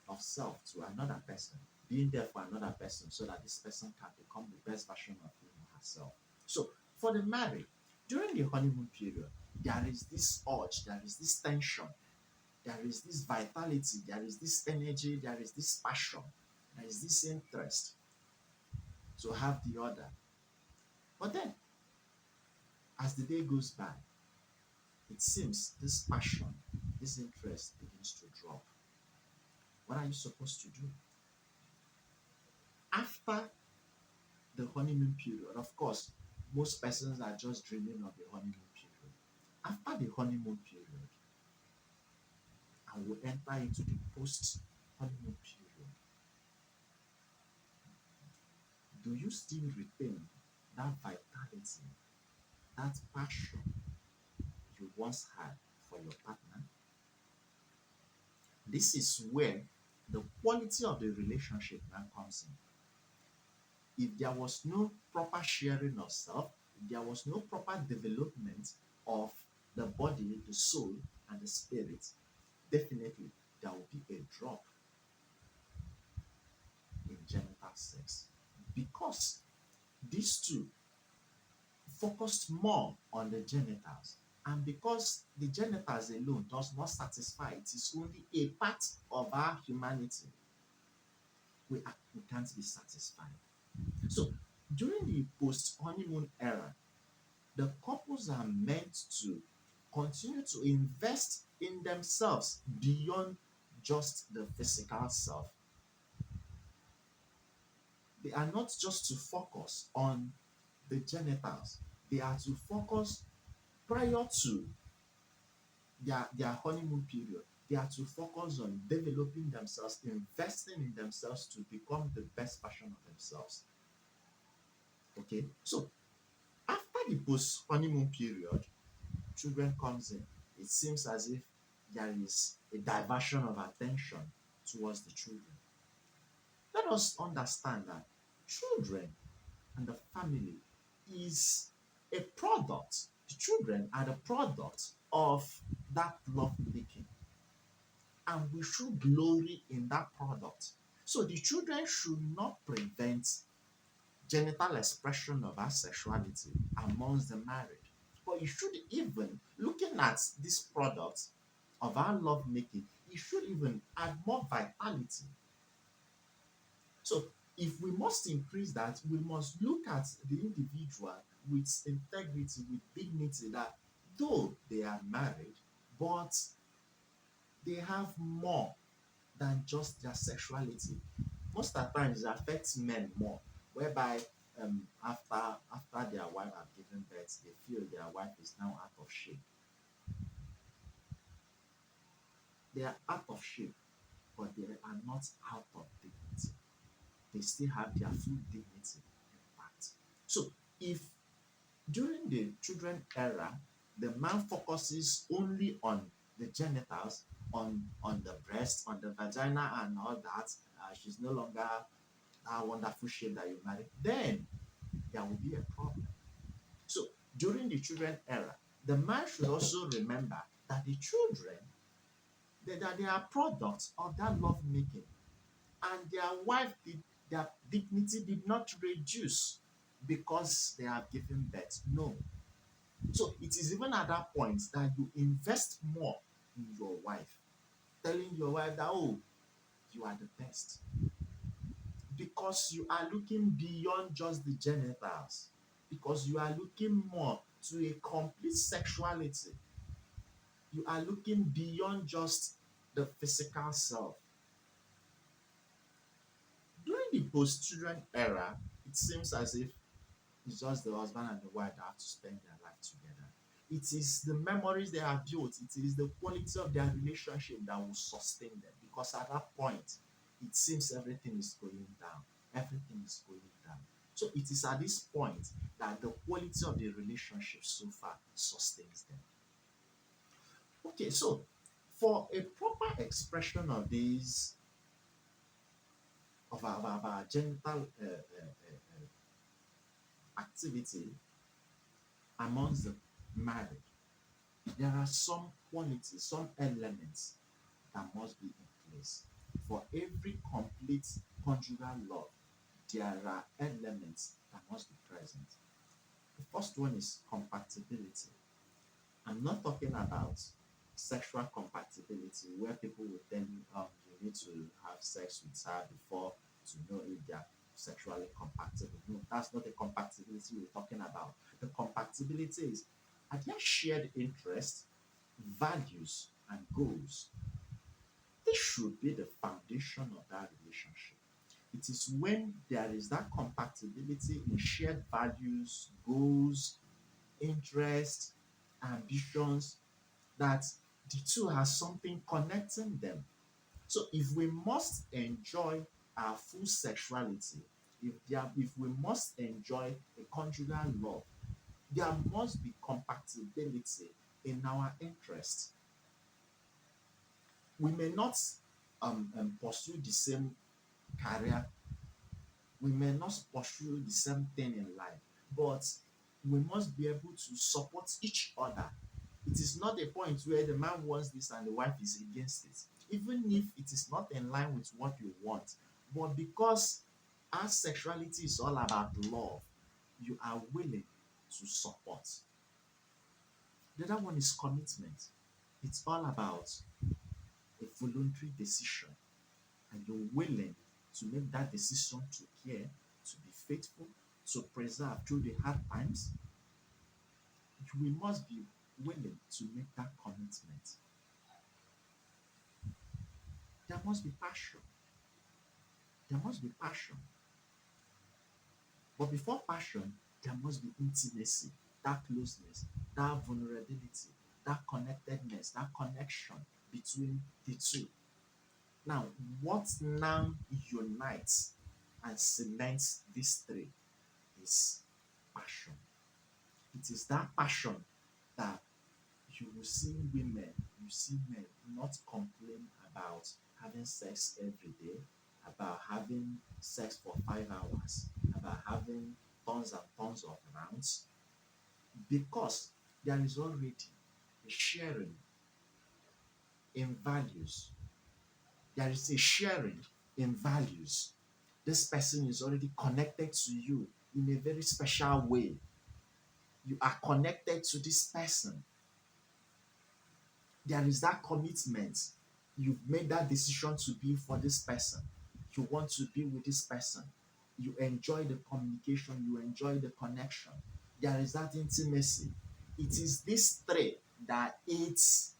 of self to another person, being there for another person so that this person can become the best version of him or herself. So, for the married, during the honeymoon period, there is this urge, there is this tension, there is this vitality, there is this energy, there is this passion, there is this interest to have the other. But then, as the day goes by, it seems this passion, this interest begins to drop. What are you supposed to do? After the honeymoon period, of course, most persons are just dreaming of the honeymoon period. After the honeymoon period, and we enter into the post honeymoon period, do you still retain that vitality, that passion you once had for your partner? This is where the quality of the relationship now comes in. If there was no proper sharing of self, if there was no proper development of the body, the soul, and the spirit, definitely there will be a drop in genital sex because these two focused more on the genitals, and because the genitals alone does not satisfy, it is only a part of our humanity. We can't be satisfied. So during the post honeymoon era, the couples are meant to continue to invest in themselves beyond just the physical self. They are not just to focus on the genitals, they are to focus prior to their honeymoon period. They are to focus on developing themselves, investing in themselves to become the best version of themselves. Okay, so after the post honeymoon period, children comes in. It seems as if there is a diversion of attention towards the children. Let us understand that children and the family is a product. The children are the product of that love making, and we should glory in that product. So the children should not prevent genital expression of our sexuality amongst the married. But you should even, looking at this product of our love making, it should even add more vitality. So if we must increase that, we must look at the individual with integrity, with dignity, that though they are married, but they have more than just their sexuality. Most of the times it affects men more, whereby after their wife have given birth, they feel their wife is now out of shape. They are out of shape, but they are not out of dignity. They still have their full dignity intact. So if during the children era, the man focuses only on the genitals, on the breast, on the vagina, and all that. She's no longer that wonderful shape that you married. Then there will be a problem. So during the children era, the man should also remember that the children that they are products of that love making, and their wife did their dignity did not reduce because they have given birth. No, so it is even at that point that you invest more in your wife, telling your wife that, oh, you are the best. Because you are looking beyond just the genitals. Because you are looking more to a complete sexuality. You are looking beyond just the physical self. During the post-children era, it seems as if it's just the husband and the wife that have to spend their life together. It is the memories they have built, it is the quality of their relationship that will sustain them. Because at that point, it seems everything is going down. Everything is going down. So it is at this point that the quality of the relationship so far sustains them. Okay, so for a proper expression of these, of our genital activity amongst the married, there are some qualities, some elements that must be in place. For every complete conjugal love, there are elements that must be present. The first one is compatibility. I'm not talking about sexual compatibility where people will tell you, you need to have sex with her before to know if they are sexually compatible. No, that's not the compatibility we're talking about. The compatibility is, are there shared interests, values, and goals? This should be the foundation of that relationship. It is when there is that compatibility in shared values, goals, interests, ambitions, that the two has something connecting them. So if we must enjoy our full sexuality, if we must enjoy a conjugal love, there must be compatibility in our interests. We may not pursue the same career, we may not pursue the same thing in life, but we must be able to support each other. It is not a point where the man wants this and the wife is against it, even if it is not in line with what you want. But because our sexuality is all about love, you are willing to support. The other one is commitment. It's all about a voluntary decision, and you're willing to make that decision to care, to be faithful, to preserve through the hard times. We must be willing to make that commitment. There must be passion. There must be passion. But before passion, there must be intimacy, that closeness, that vulnerability, that connectedness, that connection between the two. Now, what now unites and cements these three is passion. It is that passion that you will see women, you see men not complain about having sex every day, about having sex for 5 hours, about having tons and tons of rounds, because there is already a sharing in values. There is a sharing in values. This person is already connected to you in a very special way. You are connected to this person. There is that commitment. You've made that decision to be for this person. You want to be with this person. You enjoy the communication, you enjoy the connection. There is that intimacy. It is this trait that aids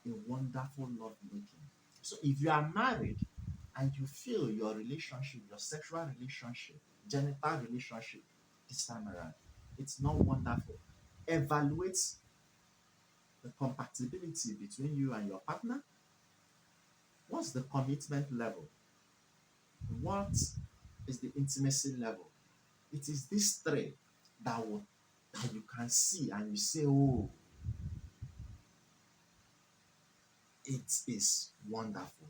a wonderful love making. So if you are married and you feel your relationship, your sexual relationship, genital relationship this time around, it's not wonderful. Evaluate the compatibility between you and your partner. What's the commitment level? What is the intimacy level? It is this three that you can see and you say, oh, it is wonderful.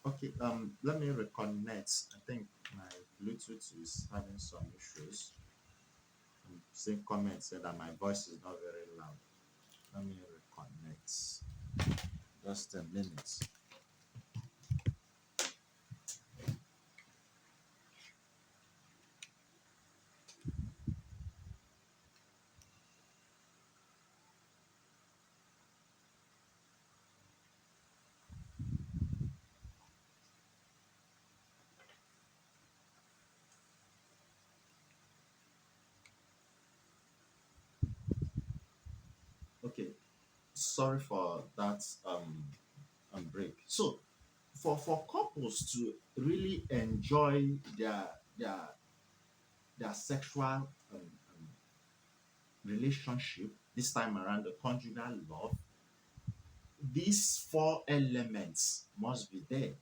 Okay, let me reconnect. I think my Bluetooth is having some issues. Seeing comments said that my voice is not very loud. Let me reconnect. Just a minute. Okay, sorry for that break. So for couples to really enjoy their sexual relationship this time around, the conjugal love, these four elements must be there: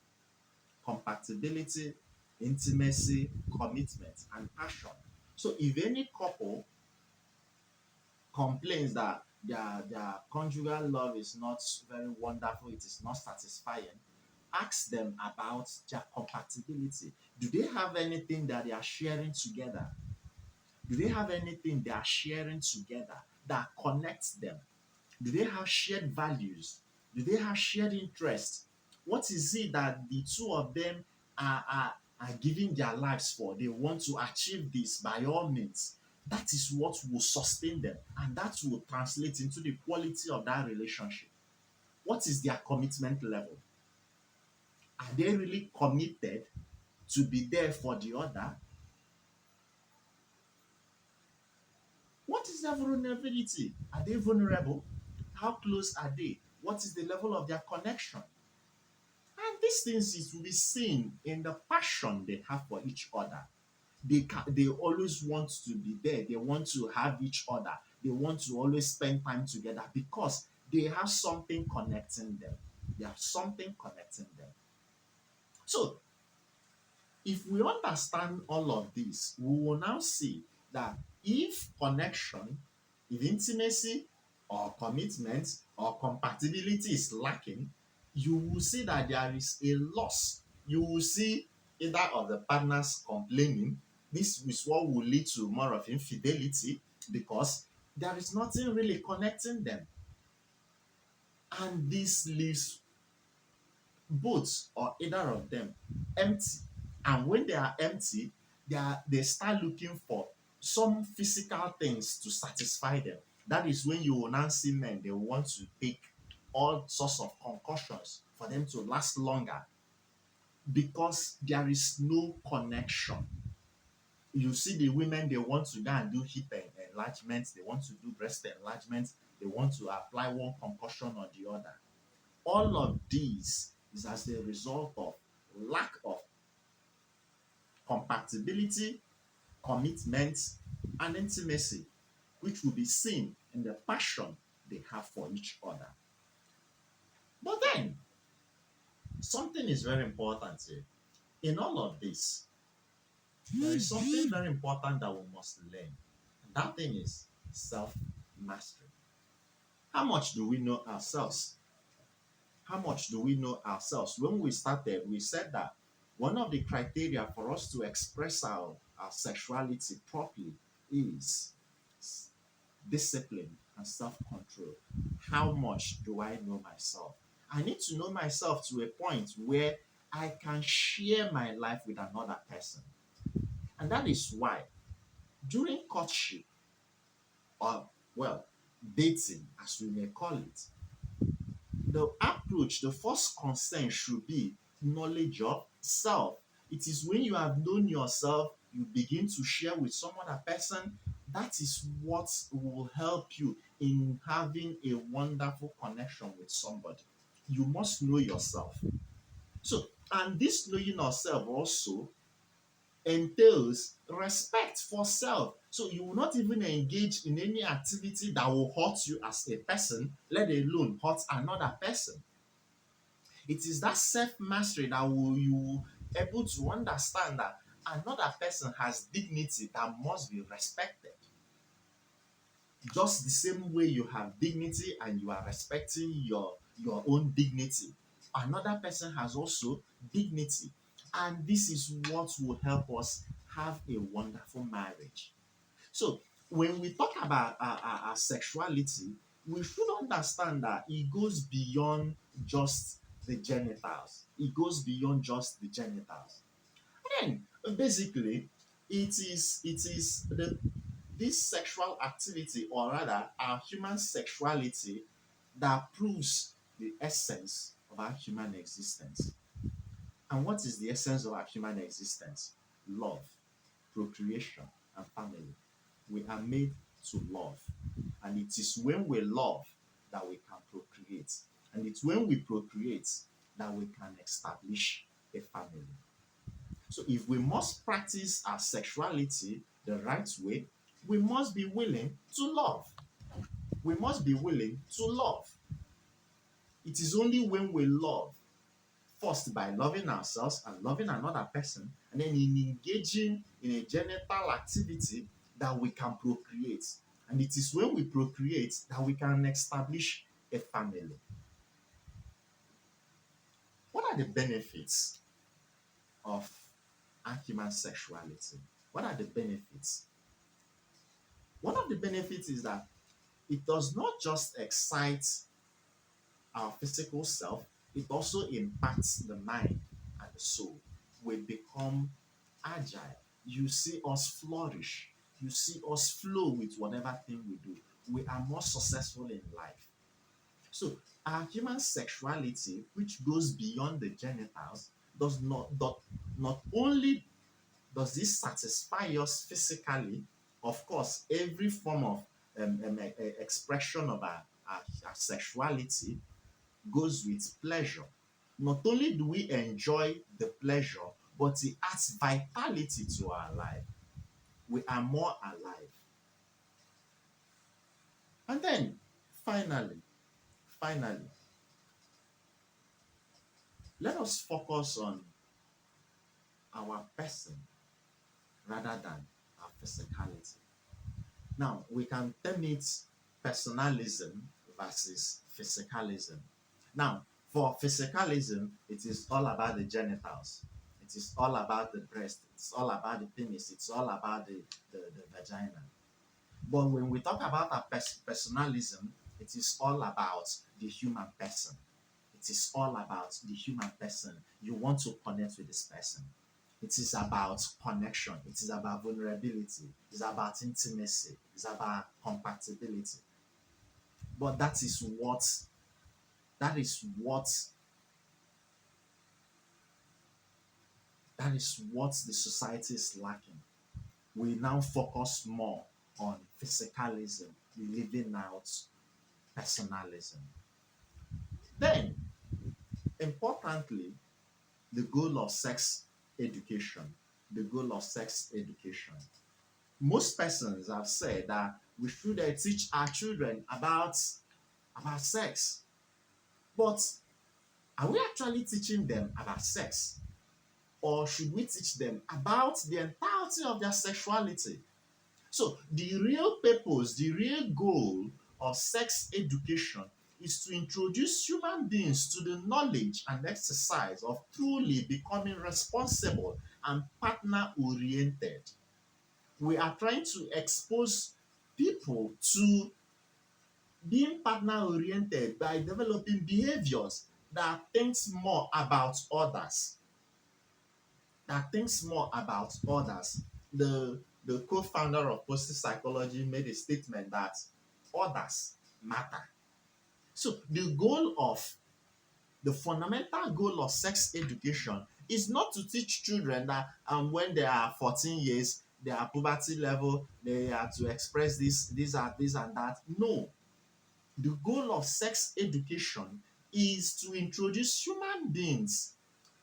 compatibility, intimacy, commitment, and passion. So if any couple complains that their conjugal love is not very wonderful, it is not satisfying, ask them about their compatibility. Do they have anything that they are sharing together? Do they have anything they are sharing together that connects them? Do they have shared values? Do they have shared interests? What is it that the two of them are giving their lives for? They want to achieve this by all means. That is what will sustain them, and that will translate into the quality of that relationship. What is their commitment level? Are they really committed to be there for the other? What is their vulnerability? Are they vulnerable? How close are they? What is the level of their connection? And these things is to be seen in the passion they have for each other. They always want to be there. They want to have each other. They want to always spend time together because they have something connecting them. They have something connecting them. So if we understand all of this, we will now see that if connection, if intimacy or commitment or compatibility is lacking, you will see that there is a loss. You will see either of the partners complaining. This is what will lead to more of infidelity because there is nothing really connecting them. And this leaves both or either of them empty. And when they are empty, they start looking for some physical things to satisfy them. That is when you will now see men, they want to take all sorts of concussions for them to last longer because there is no connection. You see the women, they want to go and do hip enlargement, they want to do breast enlargement, they want to apply one concussion or the other. All of these is as a result of lack of compatibility, commitment, and intimacy, which will be seen in the passion they have for each other. But then, something is very important here. In all of this, there is something very important that we must learn. And that thing is self mastery. How much do we know ourselves? How much do we know ourselves? When we started, we said that one of the criteria for us to express our sexuality properly is discipline and self control. How much do I know myself? I need to know myself to a point where I can share my life with another person. And that is why during courtship, or well, dating, as we may call it, the approach, the first concern should be knowledge of self. It is when you have known yourself, you begin to share with some other person. That is what will help you in having a wonderful connection with somebody. You must know yourself. So, and this knowing yourself also entails respect for self. So you will not even engage in any activity that will hurt you as a person, let alone hurt another person. It is that self-mastery that will you able to understand that another person has dignity that must be respected. Just the same way you have dignity and you are respecting your own dignity, another person has also dignity. And this is what will help us have a wonderful marriage. So when we talk about our sexuality, we should understand that it goes beyond just the genitals. It goes beyond just the genitals. And basically, it is this sexual activity, or rather our human sexuality, that proves the essence of our human existence. And what is the essence of our human existence? Love, procreation, and family. We are made to love. And it is when we love that we can procreate. And it's when we procreate that we can establish a family. So if we must practice our sexuality the right way, we must be willing to love. We must be willing to love. It is only when we love, first by loving ourselves and loving another person, and then in engaging in a genital activity, that we can procreate. And it is when we procreate that we can establish a family. What are the benefits of our human sexuality? What are the benefits? One of the benefits is that it does not just excite our physical self, it also impacts the mind and the soul. We become agile. You see us flourish. You see us flow with whatever thing we do. We are more successful in life. So, our human sexuality, which goes beyond the genitals, not only does this satisfy us physically, of course, every form of expression of our sexuality goes with pleasure. Not only do we enjoy the pleasure, but it adds vitality to our life. We are more alive. And then, finally, finally, let us focus on our person rather than our physicality. Now, we can term it personalism versus physicalism. Now, for physicalism, it is all about the genitals. It is all about the breast. It's all about the penis. It's all about the vagina. But when we talk about our personalism, it is all about the human person. It is all about the human person. You want to connect with this person. It is about connection. It is about vulnerability. It's about intimacy. It's about compatibility. But that is what that is what the society is lacking. We now focus more on physicalism, leaving out personalism. Then, importantly, the goal of sex education. The goal of sex education. Most persons have said that we should teach our children about sex. But are we actually teaching them about sex? Or should we teach them about the entirety of their sexuality? So the real purpose, the real goal of sex education is to introduce human beings to the knowledge and exercise of truly becoming responsible and partner oriented. We are trying to expose people to being partner oriented by developing behaviors that thinks more about others, the co-founder of positive psychology made a statement that others matter. So the fundamental goal of sex education is not to teach children that when they are 14 years, their puberty level, they are to express this and that. No, the goal of sex education is to introduce human beings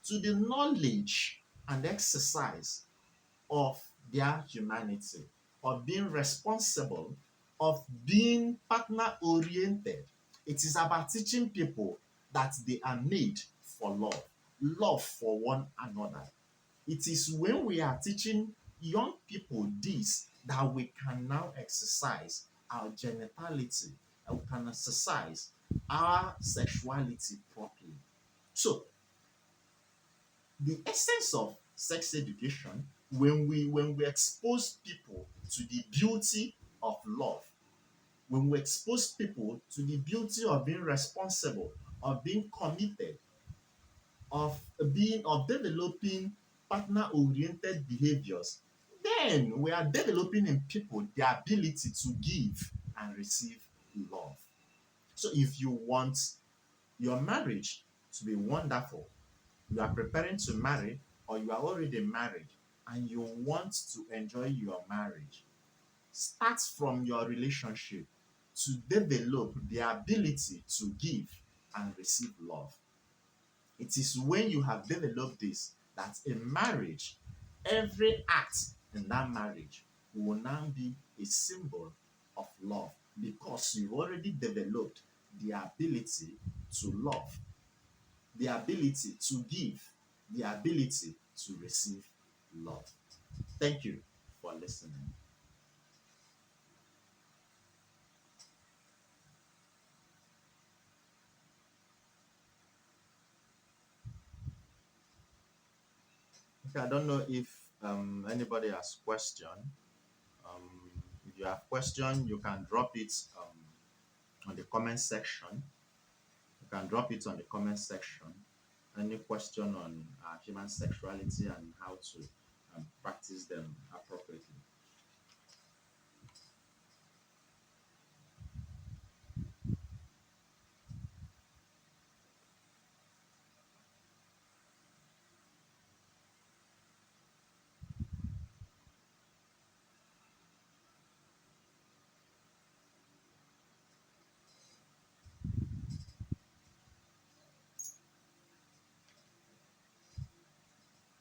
to the knowledge and exercise of their humanity, of being responsible, of being partner oriented. It is about teaching people that they are made for love for one another. It is when we are teaching young people this that we can now exercise our genitality and we can exercise our sexuality properly. So the essence of sex education, when we expose people to the beauty of love, when we expose people to the beauty of being responsible, of being committed, of developing partner oriented behaviors, then we are developing in people the ability to give and receive love. So if you want your marriage to be wonderful, you are preparing to marry or you are already married and you want to enjoy your marriage, start from your relationship to develop the ability to give and receive love. It is when you have developed this that in marriage, every act in that marriage will now be a symbol of love because you've already developed the ability to love, the ability to give, the ability to receive love. Thank you for listening. Okay, I don't know if anybody has question. If you have question, you can drop it on the comment section. You can drop it on the comment section. Any question on human sexuality and how to practice them appropriately.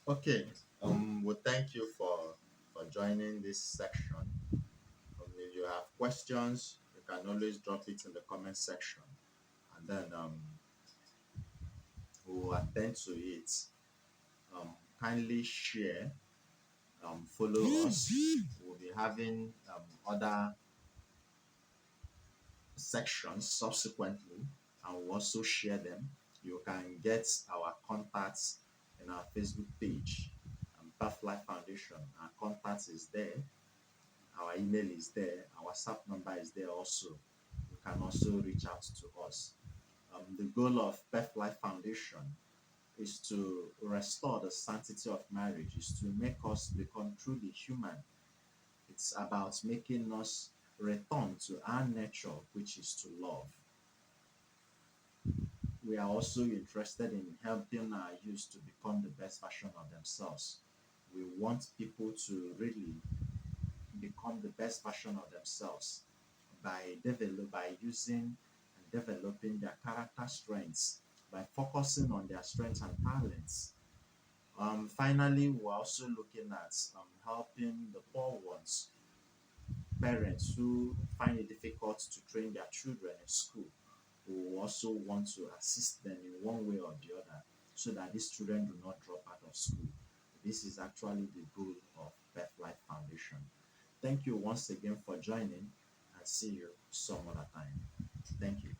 Okay. Well, thank you for joining this section. If you have questions, you can always drop it in the comment section, and then we will attend to it. Kindly share, follow us. We'll be having other sections subsequently, and we'll also share them. You can get our contacts in our Facebook page, Path Life Foundation. Our contact is there, our email is there, our WhatsApp number is there also. You can also reach out to us. The goal of Path Life Foundation is to restore the sanctity of marriage, is to make us become truly human. It's about making us return to our nature, which is to love. We are also interested in helping our youth to become the best version of themselves. We want people to really become the best version of themselves by using and developing their character strengths, by focusing on their strengths and talents. Finally, we're also looking at helping the poor ones, parents who find it difficult to train their children in school. We also want to assist them in one way or the other so that these children do not drop out of school. This is actually the goal of Birth Life Foundation. Thank you once again for joining and see you some other time. Thank you.